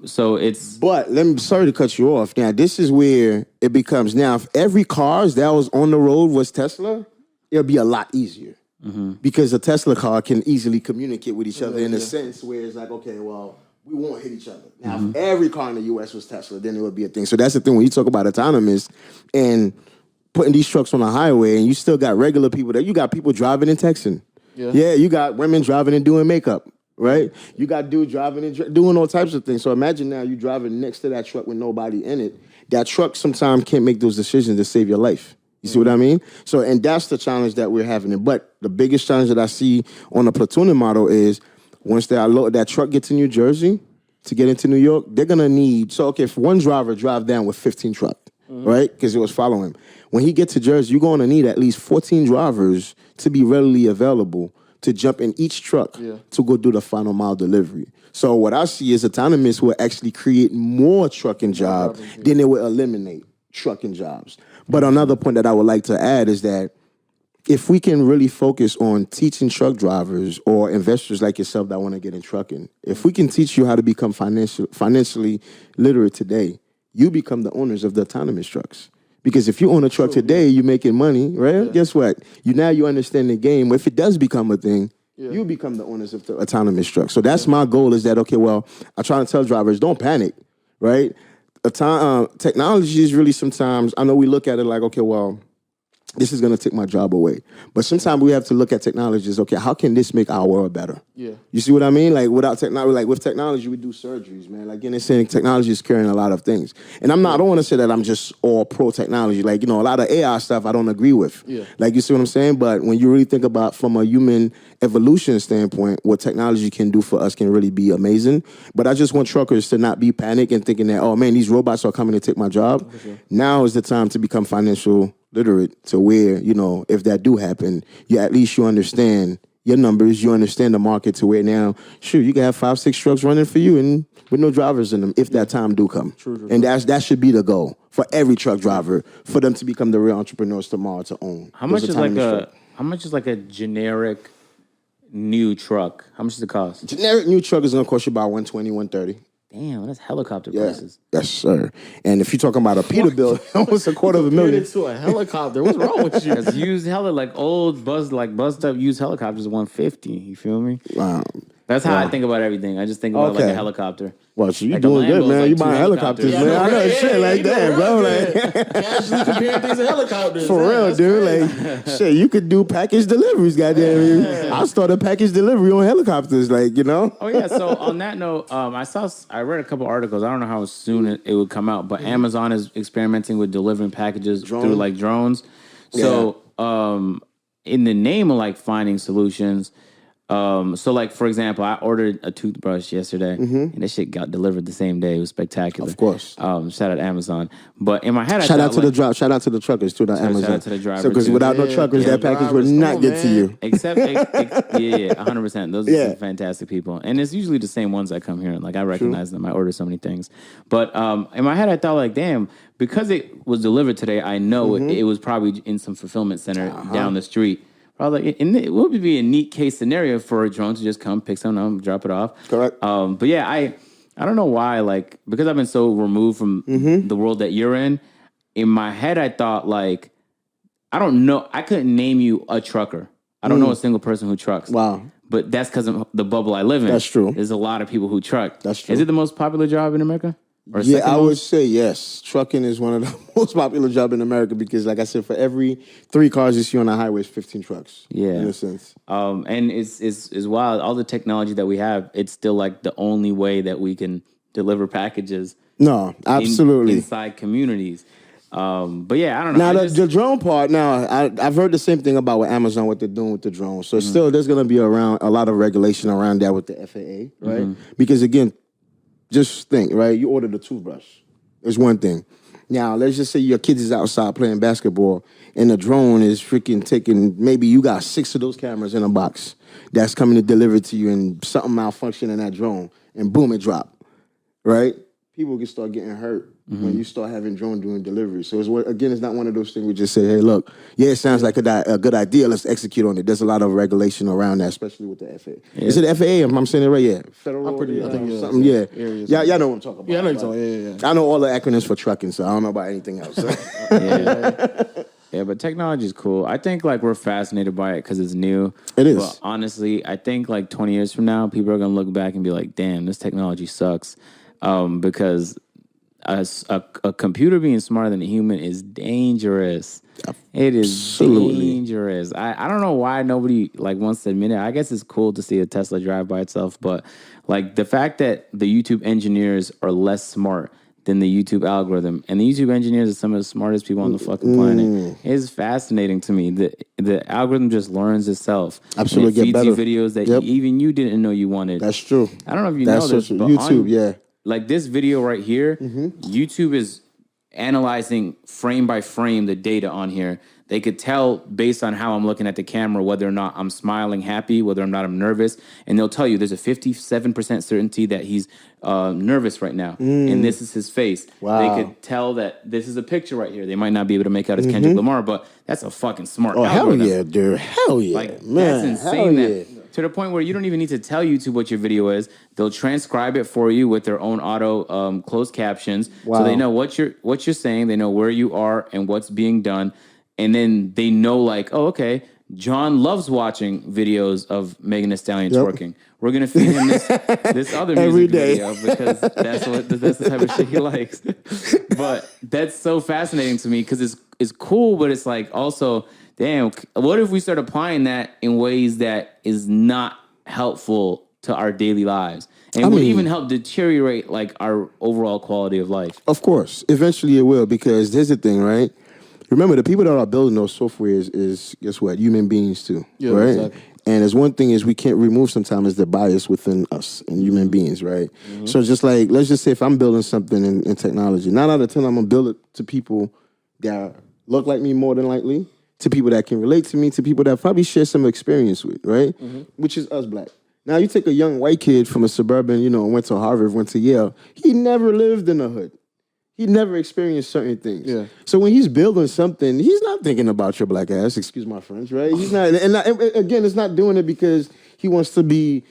S3: So it's.
S5: But sorry to cut you off. Now this is where it becomes. Now if every car that was on the road was Tesla, it'll be a lot easier. Because a Tesla car can easily communicate with each other in a sense where it's like, okay, well, we won't hit each other. Now, if every car in the U.S. was Tesla, then it would be a thing. So that's the thing when you talk about autonomous and putting these trucks on the highway and you still got regular people there. You got people driving and texting. You got women driving and doing makeup, right? You got dudes driving and doing all types of things. So imagine now you driving next to that truck with nobody in it. That truck sometimes can't make those decisions to save your life. You see what I mean? So, and that's the challenge that we're having. But the biggest challenge that I see on the platooning model is once that truck gets to New Jersey to get into New York, they're going to need, so okay, if one driver drive down with 15 truck, right? Because it was following him. When he gets to Jersey, you're going to need at least 14 drivers to be readily available to jump in each truck to go do the final mile delivery. So what I see is autonomous will actually create more trucking jobs than it will eliminate trucking jobs. But another point that I would like to add is that if we can really focus on teaching truck drivers or investors like yourself that want to get in trucking, if we can teach you how to become financially literate today, you become the owners of the autonomous trucks. Because if you own a truck today, you're making money, right? Guess what? You understand the game. If it does become a thing, you become the owners of the autonomous truck. So that's my goal, is that, okay, well, I try to tell drivers, don't panic, right? Technology is really, sometimes, I know we look at it like, okay, well, this is going to take my job away. But sometimes we have to look at technology as, okay, how can this make our world better?
S2: Yeah.
S5: You see what I mean? Like, without technology, like with technology, we do surgeries, man. Like, saying technology is carrying a lot of things. And I don't want to say that I'm just all pro technology. Like, a lot of AI stuff I don't agree with.
S2: Yeah.
S5: Like, you see what I'm saying? But when you really think about from a human evolution standpoint, what technology can do for us can really be amazing. But I just want truckers to not be panicked and thinking that, oh man, these robots are coming to take my job. Now is the time to become financial literate, to where, if that do happen, you understand your numbers, you understand the market, to where now, sure, you can have 5-6 trucks running for you and with no drivers in them if that time do come. True. And that should be the goal for every truck driver, for them to become the real entrepreneurs tomorrow to own.
S3: How much is like a generic new truck? How much does it cost?
S5: Generic new truck is gonna cost you about $120, $130.
S3: Damn, that's helicopter prices.
S5: Yes, sir. And if you're talking about a Peterbilt, almost $250,000.
S2: Into a helicopter. What's wrong with you?
S3: Because used like old buzzed up used helicopters, $150. You feel me?
S5: Wow.
S3: That's how I think about everything. I just think about like a helicopter.
S5: Well, so you
S3: Like the
S5: doing good,
S3: Lambos,
S5: man.
S3: like
S5: You
S3: 2
S5: buying helicopters,
S3: helicopters.
S5: man. I know shit like that, bro. Like,
S2: Casually comparing things to helicopters.
S5: for real, dude. Like, shit, you could do package deliveries, goddamn. I'll start a package delivery on helicopters, like,
S3: Oh yeah. So on that note, I read a couple articles. I don't know how soon it would come out, but Amazon is experimenting with delivering packages through like drones. So in the name of like finding solutions. So like, for example, I ordered a toothbrush yesterday and that shit got delivered the same day. It was spectacular.
S5: Of course.
S3: Shout out Amazon. But in my head,
S5: shout out to the truckers too, not Amazon.
S3: Shout out to the driver.
S5: So because without no truckers, that package would not get to you.
S3: Except, 100%. Those are some fantastic people. And it's usually the same ones that come here. Like, I recognize them. I order so many things. But in my head, I thought, like, damn, because it was delivered today, I know it was probably in some fulfillment center down the street. I was like, and it would be a neat case scenario for a drone to just come, pick something up, drop it off.
S5: Correct.
S3: But yeah, I don't know why, like, because I've been so removed from the world that you're in my head, I thought, like, I don't know. I couldn't name you a trucker. I don't know a single person who trucks.
S5: Wow.
S3: But that's because of the bubble I live in.
S5: That's true.
S3: There's a lot of people who truck.
S5: That's true.
S3: Is it the most popular job in America? Or
S5: I would say yes. Trucking is one of the most popular jobs in America because, like I said, for every 3 cars you see on the highway, is 15 trucks.
S3: Yeah,
S5: in a sense.
S3: And it's wild. All the technology that we have, it's still like the only way that we can deliver packages.
S5: No, absolutely
S3: inside communities. But yeah, I don't know.
S5: Now the drone part. Now I've heard the same thing about with Amazon, what they're doing with the drones. So still, there's going to be around a lot of regulation around that with the FAA, right? Because again. Just think, right? You ordered a toothbrush. It's one thing. Now, let's just say your kids is outside playing basketball and the drone is freaking taking, maybe you got 6 of those cameras in a box that's coming to deliver to you and something malfunction in that drone and boom, it dropped, right? People can start getting hurt when you start having drone doing delivery. So it's not one of those things we just say, hey, look, it sounds like a good idea. Let's execute on it. There's a lot of regulation around that, especially with the FAA. Yeah. Is it FAA? I'm saying it right? Yeah. Federal.
S2: I think
S5: something. Yeah. Y'all know what I'm talking about.
S2: Yeah, I know what you're talking.
S5: I know all the acronyms for trucking, so I don't know about anything else.
S3: Yeah, but technology is cool. I think like we're fascinated by it because it's new.
S5: It is.
S3: But honestly, I think like 20 years from now, people are gonna look back and be like, "Damn, this technology sucks," because a computer being smarter than a human is dangerous. It is
S5: Absolutely
S3: dangerous. I don't know why nobody like wants to admit it. I guess it's cool to see a Tesla drive by itself, but like the fact that the YouTube engineers are less smart than the YouTube algorithm, and the YouTube engineers are some of the smartest people on the fucking planet, is fascinating to me. The algorithm just learns itself.
S5: Absolutely,
S3: and it
S5: get
S3: feeds
S5: better.
S3: you videos that even you didn't know you wanted.
S5: That's true.
S3: I don't know if you know this, but
S5: YouTube,
S3: like this video right here, YouTube analyzing frame by frame the data on here. They could tell based on how I'm looking at the camera whether or not I'm smiling happy, whether or not I'm nervous. And they'll tell you there's a 57% certainty that he's nervous right now. And this is his face.
S5: Wow.
S3: They could tell that this is a picture right here. They might not be able to make out as Kendrick Lamar, but that's a fucking smart algorithm.
S5: Hell yeah, dude. Hell yeah.
S3: Like,
S5: man.
S3: that's insane.
S5: Hell
S3: That, to the point where you don't even need to tell YouTube what your video is. They'll transcribe it for you with their own auto closed captions.
S5: Wow.
S3: So they know what you're saying. They know where you are and what's being done. And then they know, like, oh, okay, John loves watching videos of Megan Thee Stallion twerking. We're gonna feed him this other music video because that's the type of shit he likes. But that's so fascinating to me because it's cool, but it's like also, damn, what if we start applying that in ways that is not helpful to our daily lives and would even help deteriorate like our overall quality of life?
S5: Of course, eventually it will, because here's the thing, right? Remember, the people that are building those softwares is guess what? Human beings too, right? Exactly. And there's one thing is we can't remove sometimes is the bias within us and human beings, right? So just like, let's just say if I'm building something in technology, 9 out of 10 I'm gonna build it to people that look like me more than likely, to people that can relate to me, to people that probably share some experience with, right? Which is us black. Now you take a young white kid from a suburban, went to Harvard, went to Yale. He never lived in the hood. He never experienced certain things. Yeah. So when he's building something, he's not thinking about your black ass, excuse my French, right? He's not, and again, it's not doing it because he wants to be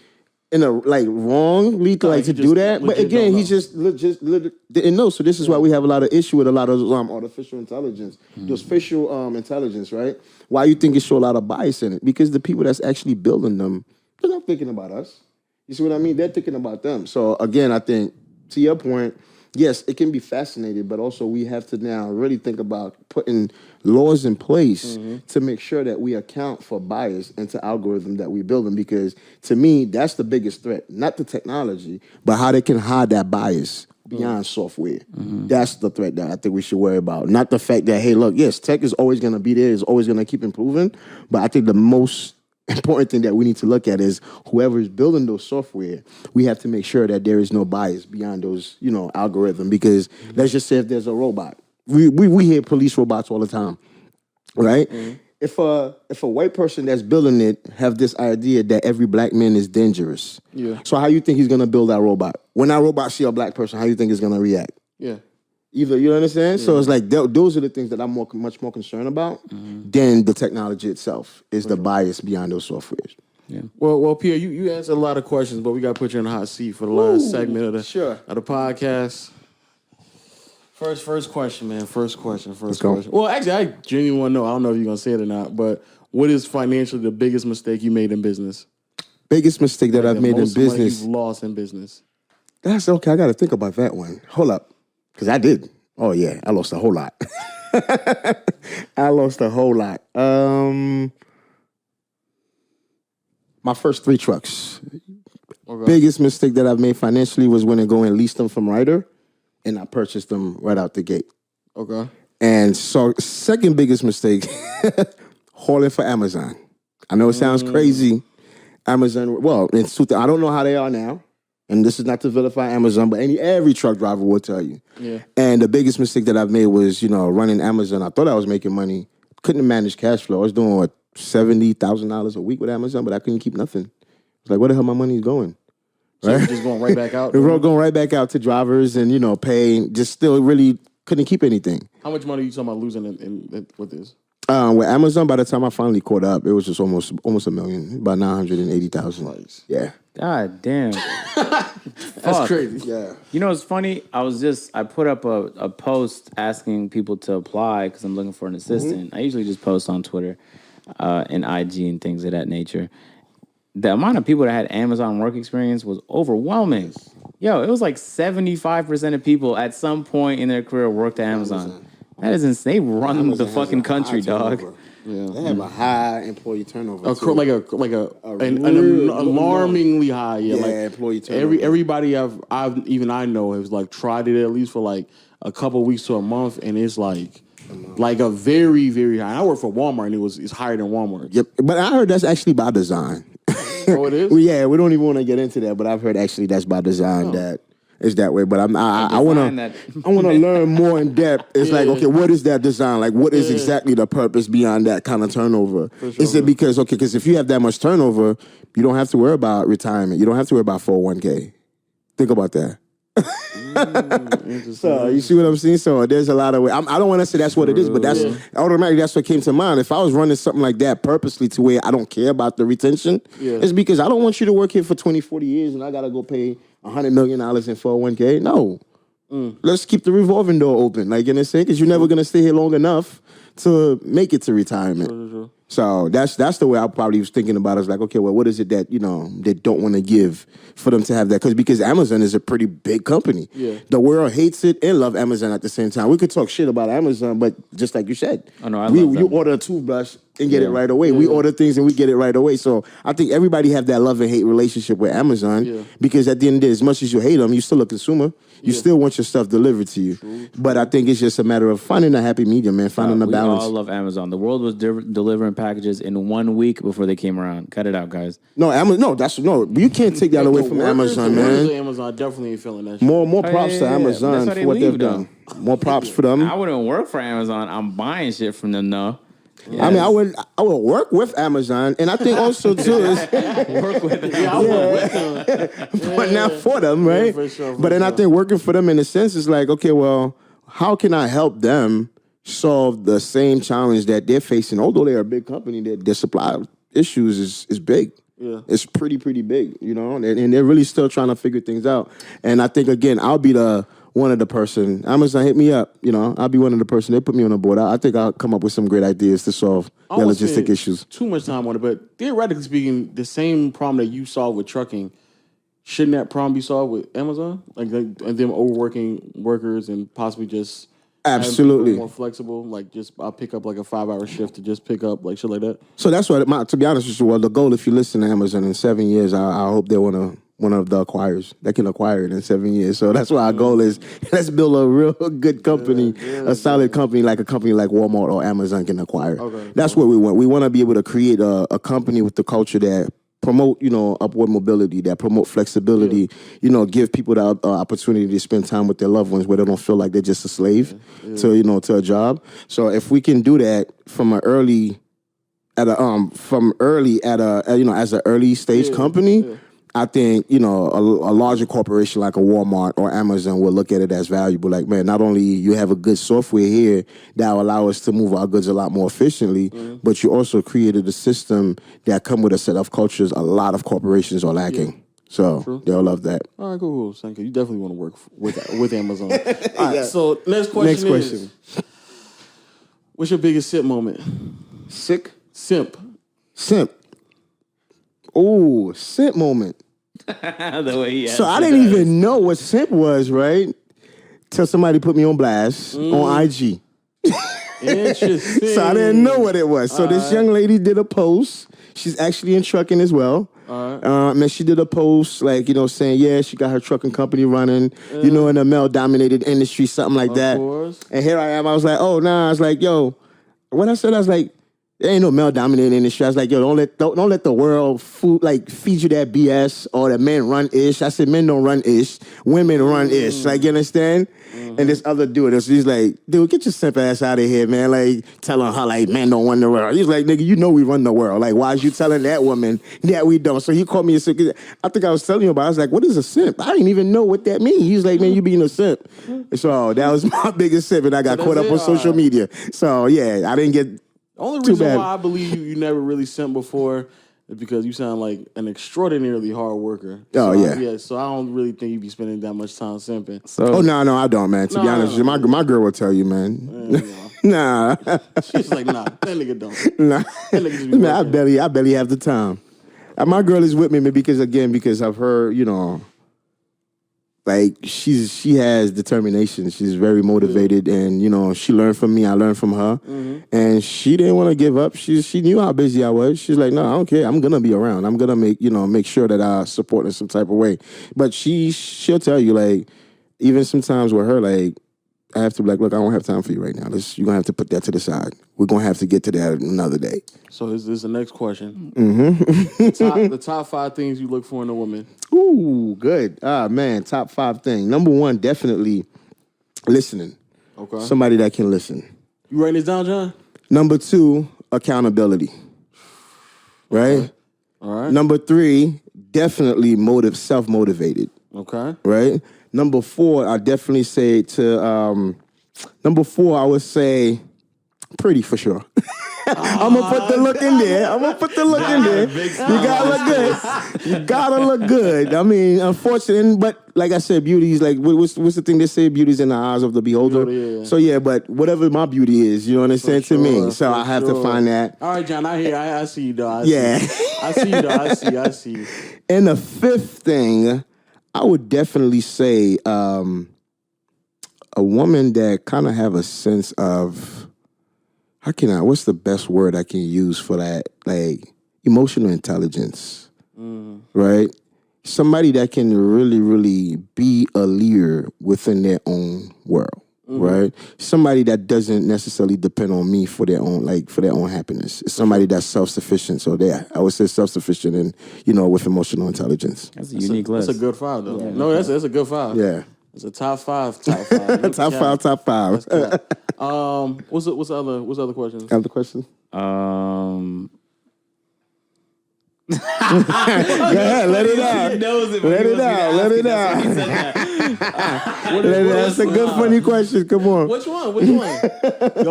S5: in a wrongly to do that. But again, he just didn't know. So this is why we have a lot of issue with a lot of artificial intelligence, those facial intelligence, right? Why you think it show a lot of bias in it? Because the people that's actually building them, they're not thinking about us. You see what I mean? They're thinking about them. So again, I think to your point, yes, it can be fascinating, but also we have to now really think about putting laws in place to make sure that we account for bias into algorithm that we're building. Because to me, that's the biggest threat, not the technology, but how they can hide that bias beyond software. That's the threat that I think we should worry about. Not the fact that, hey, look, yes, tech is always going to be there, is always going to keep improving, but I think the most important thing that we need to look at is whoever is building those software, we have to make sure that there is no bias beyond those, algorithm. Because let's just say if there's a robot, we hear police robots all the time, right? If a white person that's building it have this idea that every black man is dangerous, so how you think he's gonna build that robot? When that robot see a black person, how you think it's gonna react? Either, you understand? So it's like those are the things that I'm much more concerned about than the technology itself, is the bias beyond those softwares.
S2: Yeah. Well, Pierre, you answered a lot of questions, but we got to put you in the hot seat for the last segment of the podcast. First question, man. First question. Well, actually, I genuinely want to know. I don't know if you're gonna say it or not, but what is financially the biggest mistake you made in business?
S5: Biggest mistake that I've made in business.
S2: Money you've lost in business.
S5: That's okay. I got to think about that one. Hold up. Because I did. Oh, yeah. I lost a whole lot. I lost a whole lot. My first 3 trucks. Okay. Biggest mistake that I've made financially was when I go and lease them from Ryder, and I purchased them right out the gate.
S2: Okay.
S5: And so second biggest mistake, hauling for Amazon. I know it sounds crazy. Amazon, well, I don't know how they are now. And this is not to vilify Amazon, but every truck driver will tell you. Yeah. And the biggest mistake that I've made was, running Amazon. I thought I was making money. Couldn't manage cash flow. I was doing, $70,000 a week with Amazon, but I couldn't keep nothing. It's like, where the hell my money's going?
S2: So right? Just going right back out?
S5: We're going right back out to drivers and, paying. Just still really couldn't keep anything.
S2: How much money are you talking about losing with this?
S5: With Amazon, by the time I finally caught up, it was just almost $1 million, about 980,000. Nice. Yeah.
S3: God damn.
S2: That's crazy.
S5: Yeah.
S3: You know, it's funny. I put up a post asking people to apply because I'm looking for an assistant. I usually just post on Twitter and IG and things of that nature. The amount of people that had Amazon work experience was overwhelming. Yo, it was like 75% of people at some point in their career worked at Amazon. That is insane. They run Amazon the fucking country, dog.
S5: Yeah. They have a high employee turnover.
S2: An alarmingly high. Yeah,
S5: employee turnover.
S2: Everybody I know has like tried it at least for like a couple weeks to a month, and it's like a very, very high. I work for Walmart, and it's higher than Walmart.
S5: Yep, but I heard that's actually by design.
S2: Oh, it is?
S5: We don't even want to get into that, but I've heard actually that's by design that. is that way. But I
S3: define
S5: want
S3: that.
S5: to learn more in depth. It's like, okay, what is that design? Like, what is exactly the purpose beyond that kind of turnover? Is it because if you have that much turnover, you don't have to worry about retirement. You don't have to worry about 401k. Think about that. So you see what I'm saying? So there's a lot of way. I don't want to say that's what it is, but that's automatically that's what came to mind. If I was running something like that purposely to where I don't care about the retention, it's because I don't want you to work here for 20, 40 years and I gotta go pay $100 million in 401k. No. Let's keep the revolving door open. Like, you know what I'm saying? Because you're never gonna stay here long enough to make it to retirement. So that's the way I probably was thinking about it. It's like, okay, well, what is it that, they don't want to give for them to have that? Because Amazon is a pretty big company.
S2: Yeah.
S5: The world hates it and love Amazon at the same time. We could talk shit about Amazon, but just like you said,
S3: I know, I love
S5: you
S3: them.
S5: order a toothbrush and get it right away. We order things and we get it right away. So I think everybody have that love and hate relationship with Amazon because at the end of the day, as much as you hate them, you're still a consumer. You still want your stuff delivered to you. True. But I think it's just a matter of finding a happy medium, man, finding a balance.
S3: We all love Amazon. The world was delivering packages in 1 week before they came around. Cut it out, guys.
S5: No, you can't take that away from Amazon, man.
S2: Amazon definitely ain't feeling that shit.
S5: More props to Amazon for what they've done. More props for them.
S3: I wouldn't work for Amazon. I'm buying shit from them now. Yes.
S5: I mean, I would work with Amazon, and I think also too is
S3: work with them.
S2: I work with them.
S5: but not for them, right?
S2: Yeah, for sure,
S5: but then I think working for them in a sense is like, okay, well, how can I help them solve the same challenge that they're facing? Although they're a big company, their supply issues is big. Yeah, it's pretty big, and they're really still trying to figure things out. And I think again, I'll be one of the person. Amazon hit me up, I'll be one of the person. They put me on the board. I think I'll come up with some great ideas to solve their logistic issues.
S2: Too much time on it, but theoretically speaking, the same problem that you solved with trucking, shouldn't that problem be solved with Amazon? Like them overworking workers and possibly just
S5: absolutely
S2: more flexible. Like just I'll pick up like a 5-hour shift to just pick up like shit like that.
S5: So that's what to be honest with you, well, the goal if you listen to Amazon in 7 years, I hope they're one of the acquirers that can acquire it in 7 years. So that's why our goal is let's build a real good company, a solid company like Walmart or Amazon can acquire. Okay, that's what we want. We want to be able to create a company with the culture that promote, upward mobility, that promote flexibility, give people the opportunity to spend time with their loved ones where they don't feel like they're just a slave to a job. So if we can do that from as an early stage company, I think, a larger corporation like a Walmart or Amazon will look at it as valuable. Like, man, not only you have a good software here that will allow us to move our goods a lot more efficiently, but you also created a system that come with a set of cultures a lot of corporations are lacking. Yeah. So they'll love that.
S2: All right, cool. Thank you. You definitely want to work with Amazon. All right, so next question is, what's your biggest simp moment? Simp.
S5: Oh, simp moment.
S3: The way he
S5: so I didn't even know what simp was, right? Till somebody put me on blast on IG.
S2: Interesting.
S5: So I didn't know what it was. So this young lady did a post. She's actually in trucking as well. And she did a post saying, she got her trucking company running, in a male-dominated industry, something like that.
S2: Course.
S5: And here I am. I was like, oh, nah. I was like, yo. When I said, I was like, there ain't no male-dominated industry. I was like, yo, don't let the world feed you that BS or that men run ish. I said, men don't run ish. Women run ish. Like, you understand? And this other dude, he's like, dude, get your simp ass out of here, man. Like, telling her, like, men don't run the world. He's like, nigga, we run the world. Like, why is you telling that woman that we don't? So he called me a simp. I think I was telling you about it. I was like, what is a simp? I didn't even know what that means. He's like, man, you being a simp. So that was my biggest simp, and I got caught up on social media. So, yeah, I didn't get...
S2: The only reason why I believe you never really simped before is because you sound like an extraordinarily hard worker. So I don't really think you'd be spending that much time simping.
S5: So, no, I don't, man. To be honest with you, my girl will tell you, man. Nah.
S2: She's like, nah, that nigga don't.
S5: Nah.
S2: That nigga just be
S5: man, I barely have the time. And my girl is with me because of her, like she has determination. She's very motivated, and she learned from me. I learned from her, and she didn't want to give up. She knew how busy I was. She's like, no, I don't care. I'm gonna be around. I'm gonna make sure that I support in some type of way. But she'll tell you, like, even sometimes with her, like, I have to be like, look, I don't have time for you right now. You're gonna have to put that to the side. We're gonna have to get to that another day.
S2: So this is the next question. Mm-hmm. the top 5 things you look for in a woman.
S5: Ooh, good. Ah, man, top 5 thing. Number 1, definitely listening.
S2: Okay.
S5: Somebody that can listen.
S2: You writing this down, John?
S5: Number 2, accountability. Right?
S2: Okay. All right.
S5: Number 3, definitely self-motivated.
S2: Okay.
S5: Right? Number 4, I definitely say number 4, I would say pretty for sure. I'm gonna put the look in there. You gotta look good. You gotta look good. I mean, unfortunately, but like I said, beauty is like what's the thing they say? Beauty's in the eyes of the beholder.
S2: Yeah.
S5: So yeah, but whatever my beauty is, you know what I'm saying to me. So I have to find that.
S2: All right, John. I see you, though. I see you, though. I see you.
S5: And the 5th thing, I would definitely say a woman that kind of have a sense of. What's the best word I can use for that? Like, emotional intelligence, right? Somebody that can really, really be a leader within their own world, right? Somebody that doesn't necessarily depend on me for their own happiness. It's somebody that's self-sufficient. So I would say self-sufficient and, with emotional intelligance.
S3: That's a unique list.
S2: That's a good 5, though. Yeah. No, that's a good 5.
S5: Yeah.
S2: It's a top 5.
S5: top 5. Top 5.
S2: What's the other questions?
S5: Other questions? Go ahead, let it out.
S3: He knows it.
S5: Let it out. That's a good, funny question. Come on.
S2: Which one?
S4: Go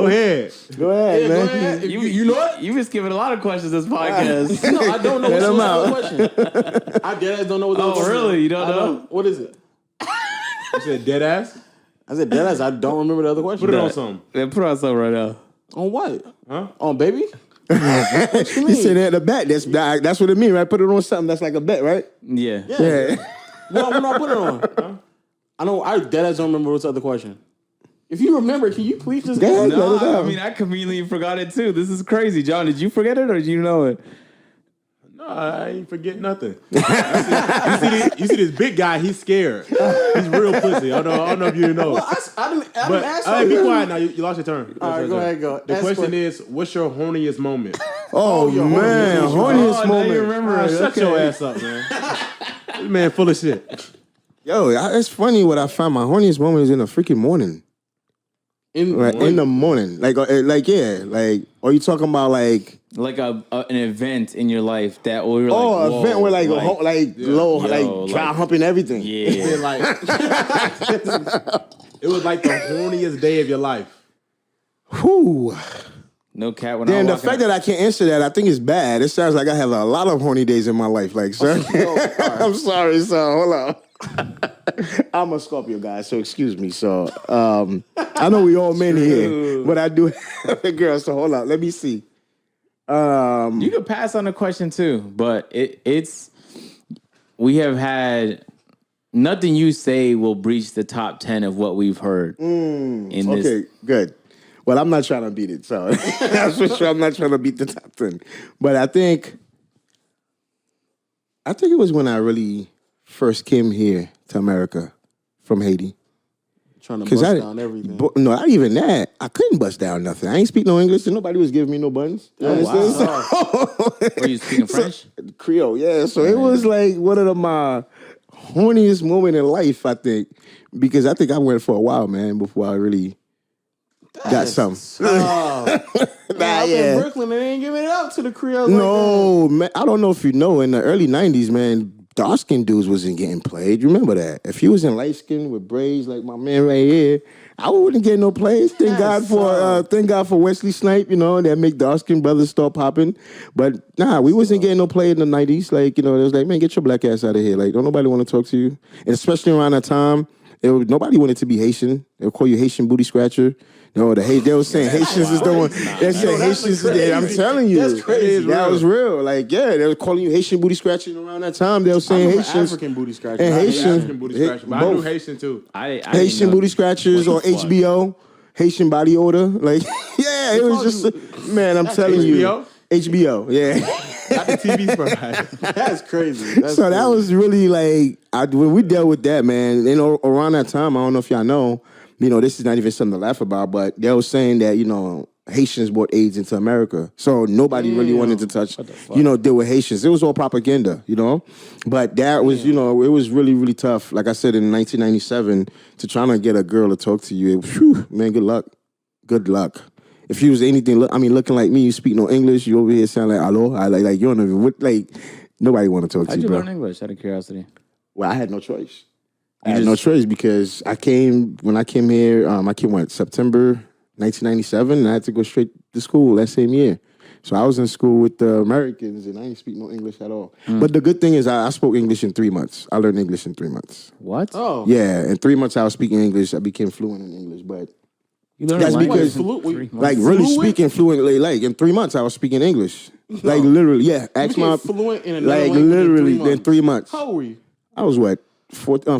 S4: ahead.
S5: Go ahead, man.
S2: Go ahead.
S3: You know what? You've been skipping a lot of questions this podcast.
S2: No, I don't know what's the other question. I dead ass don't know what the other question.
S3: Really? You don't know?
S2: What is it?
S4: You said dead ass?
S2: I said dead ass. I don't remember the other question.
S4: Put it on something.
S3: Yeah, put on something right now.
S2: On what?
S4: Huh?
S2: On baby?
S5: What you said at the bet. That's what it means, right? Put it on something that's like a bet, right?
S3: Yeah.
S5: Yeah.
S2: What I put it on? Huh? I dead ass don't remember what's the other question. If you remember, can you please just...
S5: Yeah,
S3: No, I mean, I conveniently forgot it too. This is crazy. John, did you forget it or did you know it?
S4: No, I ain't forget nothing. You see this big guy, he's scared. He's real pussy. I don't know if you know.
S2: Well, I didn't ask
S4: All right, be quiet now. You lost your turn.
S2: All right, go ahead, go.
S4: The question is, what's your horniest moment?
S5: Oh, man. Horniest moment.
S3: You remember it.
S4: Shut your ass up, man. This man full of shit.
S5: Yo, it's funny what I found. My horniest moment is in the freaking morning. In the morning. Like, yeah. Like, are you talking about, like...
S3: Like an event in your life that we were like,
S5: an event where dry humping everything.
S3: Yeah.
S4: It was like the horniest day of your life.
S5: Whew.
S3: No cat when
S5: Damn, the fact that I can't answer that, I think is bad. It sounds like I have a lot of horny days in my life. Like, sir. I'm sorry, sir. Hold on. I'm a Scorpio guy, so excuse me. So, I know we all men here, but I do have a girl, so hold on. Let me see.
S3: You could pass on the question too, but it's we have had nothing you say will breach the top 10 of what we've heard.
S5: Okay, good. Well, I'm not trying to beat it, so that's for sure. I'm not trying to beat the top 10, but I think it was when I really first came here to America from Haiti.
S2: Trying to bust down everything.
S5: No, not even that. I couldn't bust down nothing. I ain't speak no English, and nobody was giving me no buttons.
S3: Wow. Were you speaking French?
S5: Creole, yeah. So it was like one of my horniest moment in life, I think, because I think I went for a while, man, before I really got something.
S2: Nah, in Brooklyn, they ain't giving it up to the Creoles.
S5: No, man. I don't know if you know, in the early 90s, man, dark-skinned dudes wasn't getting played. You remember that? If you was in light skin with braids like my man right here, I wouldn't get no plays. Thank God for Wesley Snipe, that make dark-skinned brothers start popping. But nah, we wasn't getting no play in the 90s. Like, it was like, man, get your black ass out of here. Like, don't nobody want to talk to you. And especially around that time, nobody wanted to be Haitian. They would call you Haitian booty scratcher. They were saying Haitians is the one. They're saying Haitians is the. I'm telling you,
S2: that's crazy.
S5: That was real. Like, yeah, they were calling you Haitian booty scratching around that time. They were saying Haitians,
S2: African booty scratchers,
S5: and
S4: African booty scratcher. But I knew Haitian too.
S5: Haitian booty scratchers or HBO, Haitian body odor. Like, yeah, it was just man. I'm telling you, HBO, yeah.
S4: Not the TV provider.
S2: That's crazy.
S5: So that was really like when we dealt with that, man. Around that time, I don't know if y'all know. this is not even something to laugh about, but they were saying that, Haitians brought AIDS into America. So nobody really wanted to touch, deal with Haitians. It was all propaganda, But that was, it was really, really tough. Like I said, in 1997, to trying to get a girl to talk to you, man, good luck. Good luck. If you was anything, looking like me, you speak no English, you over here sound like, hello, like you don't even, nobody want to talk to you, bro.
S3: How'd you learn English, out of curiosity?
S5: Well, I had no choice. I had no choice because when I came here, September 1997, and I had to go straight to school that same year. So I was in school with the Americans, and I didn't speak no English at all. But the good thing is I spoke English in 3 months. I learned English in 3 months.
S3: What?
S2: Oh.
S5: Yeah, in 3 months I was speaking English. I became fluent in English, but
S3: You learned
S5: that's because, really speaking fluently, in 3 months I was speaking English. Literally, yeah.
S2: Fluent in another language
S5: literally
S2: in 3 months.
S5: in 3 months.
S2: How old were you?
S5: I was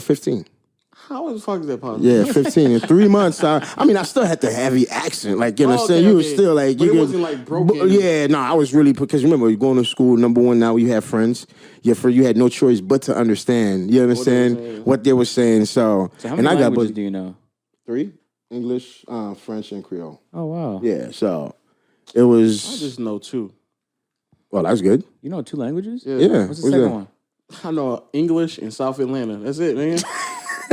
S5: 15.
S2: How the fuck is that possible?
S5: Yeah, 15. In 3 months, I still had the heavy accent. You understand? You were still
S2: But it wasn't broken.
S5: Yeah, no, I was really, because remember, you're going to school, number one, now you have friends. You had no choice but to understand. You understand what they were saying. So
S3: how many languages do you know?
S5: 3: English, French, and Creole.
S3: Oh, wow.
S5: Yeah, so it was.
S2: I just know 2.
S5: Well, that's good.
S3: You know 2 languages?
S5: Yeah.
S3: What's the second one?
S2: I know English and South Atlanta. That's it, man.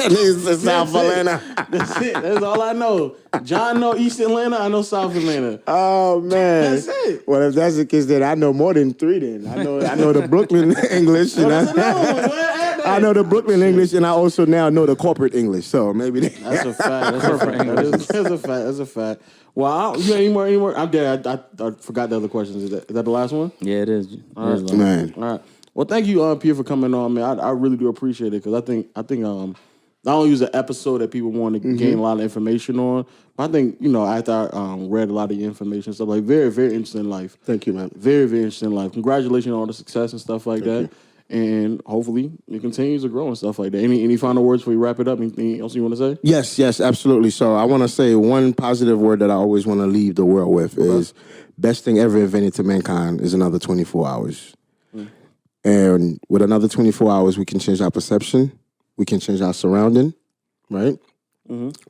S5: It's South Atlanta.
S2: That's it. That's all I know. John know East Atlanta. I know South Atlanta.
S5: Oh man,
S2: that's it.
S5: Well, if that's the case, then I know more than 3. Then I know the Brooklyn English, and I know the Brooklyn English, and I also now know the corporate English. So maybe
S2: that's a fact. That's a fact. Well, you any more? I'm dead. I forgot the other questions. Is that the last one?
S3: Yeah, it is.
S2: All right, man. All right. Well, thank you, Pierre, for coming on, man. I really do appreciate it because I think not only was an episode that people want to gain a lot of information on, but I think after I read a lot of your information, stuff very, very interesting life.
S5: Thank you, man.
S2: Very, very interesting life. Congratulations on all the success and stuff like that. And hopefully it continues to grow and stuff like that. Any final words before we wrap it up? Anything else you want to say?
S5: Yes, absolutely. So I want to say one positive word that I always want to leave the world with is best thing ever invented to mankind is another 24 hours. And with another 24 hours, we can change our perception. We can change our surrounding, right?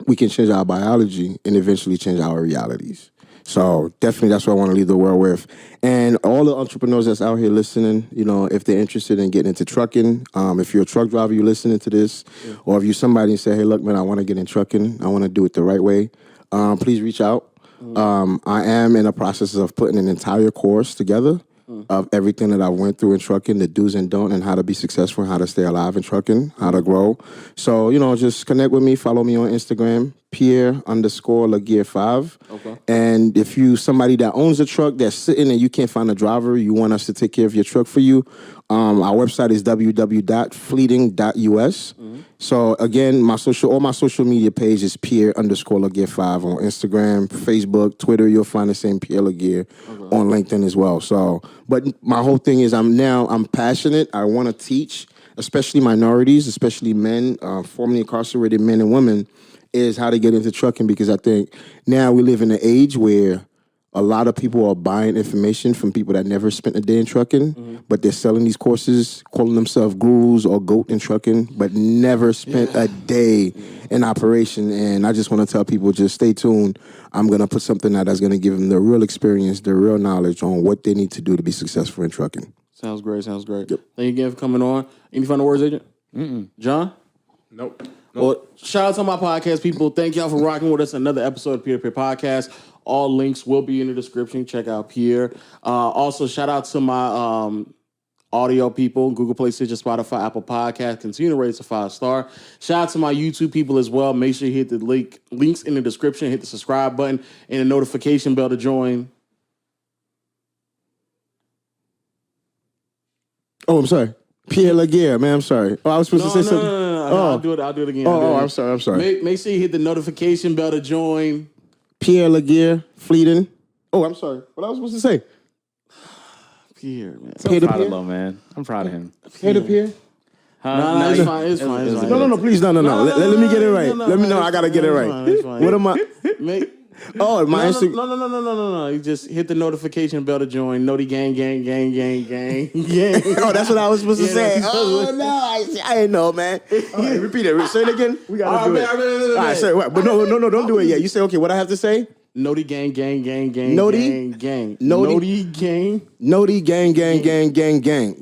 S5: We can change our biology and eventually change our realities. So definitely that's what I want to leave the world with. And all the entrepreneurs that's out here listening, if they're interested in getting into trucking, if you're a truck driver, you're listening to this, or if you're somebody and say, hey, look, man, I want to get in trucking. I want to do it the right way. Please reach out. I am in the process of putting an entire course together of everything that I went through in trucking, the do's and don'ts, and how to be successful, how to stay alive in trucking, how to grow. So, just connect with me, follow me on Instagram, Pierre_Laguerre5. Okay. And if you somebody that owns a truck that's sitting and you can't find a driver, you want us to take care of your truck for you, our website is www.fleeting.us. So again, all my social media page is Pierre_Laguerre5 on Instagram, Facebook, Twitter. You'll find the same Pierre Laguerre on LinkedIn as well. So, but my whole thing is I'm passionate. I want to teach, especially minorities, especially men, formerly incarcerated men and women, is how to get into trucking, because I think now we live in an age where a lot of people are buying information from people that never spent a day in trucking, but they're selling these courses, calling themselves gurus or GOAT in trucking, but never spent a day in operation. And I just want to tell people, just stay tuned. I'm going to put something out that's going to give them the real experience, the real knowledge on what they need to do to be successful in trucking.
S2: Sounds great. Yep. Thank you again for coming on. Any final words, Agent? John?
S4: Nope.
S2: Well, shout out to my podcast people. Thank y'all for rocking with us. Another episode of Peer to Peer Podcast. All links will be in the description. Check out Pierre. Also, shout out to my audio people, Google Play, Stitcher, Spotify, Apple Podcast. Continue to rate us a 5-star. Shout out to my YouTube people as well. Make sure you hit the links in the description. Hit the subscribe button and the notification bell to join.
S5: Oh, I'm sorry. Pierre Laguerre, man, I'm sorry. Oh, I was supposed to say something.
S2: No. I'll do it again.
S5: I'm sorry.
S2: Make sure you hit the notification bell to join.
S5: Pierre Laguerre, Fleeting. Oh, I'm sorry. What I was supposed to say?
S2: Pierre, man.
S3: I'm proud of Lo, man. I'm proud of him.
S5: Pierre to Pierre?
S2: No, it's fine. It's fine.
S5: No, please, no. Let me get it right. Let me know. I got to get it right.
S2: It's fine.
S5: What am I? Oh, my
S2: No,
S5: Instagram.
S2: no. You just hit the notification bell to join. Noti gang. gang.
S5: Oh, that's what I was supposed to
S2: Yeah,
S5: say.
S2: that's-
S5: Oh no, I didn't know, man. All right, repeat it. Say it again. We gotta do it. All right, say it. But no, don't do it yet. You say, okay, what I have to say?
S2: Noti gang.
S5: Noti?
S2: gang.
S5: Noti?
S2: Noti gang.
S5: Noti gang.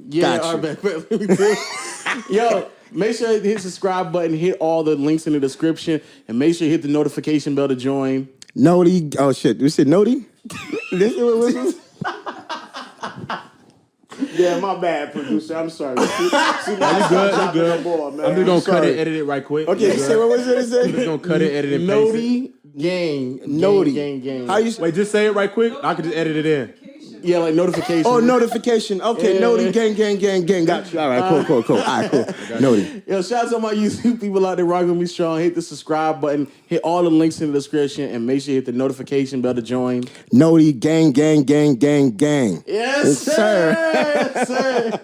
S2: Yeah,
S5: Got
S2: all
S5: you.
S2: right, bet. Let me do it. Yo, make sure you hit the subscribe button, hit all the links in the description, and make sure you hit the notification bell to join.
S5: Noti. Oh shit, we said Noti. This is what was. Yeah, my bad, producer. I'm sorry. See,
S4: You good.
S5: Ball, man.
S4: I'm just gonna cut
S5: sorry.
S4: it, edit it right quick.
S5: Okay,
S4: You
S5: say
S4: good?
S5: what was it?
S4: I'm just gonna cut it, edit it, and paste it.
S2: Noti gang.
S5: Noti.
S2: Gang.
S5: How you?
S4: Wait, just say it right quick. I can just edit it in.
S2: Yeah, like notification.
S5: Oh, notification. Okay,
S2: Yeah.
S5: Noti gang. Got you. All right, cool. All right, cool. Noti.
S2: Yo, shout out to my YouTube people out there rocking with me strong. Hit the subscribe button, hit all the links in the description, and make sure you hit the notification bell to join.
S5: Noti gang.
S2: Yes, sir. Yes, sir.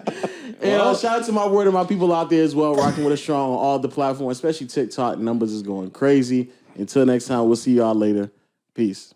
S2: And shout out to my word and my people out there as well, rocking with us strong on all the platforms, especially TikTok. Numbers is going crazy. Until next time, we'll see y'all later. Peace.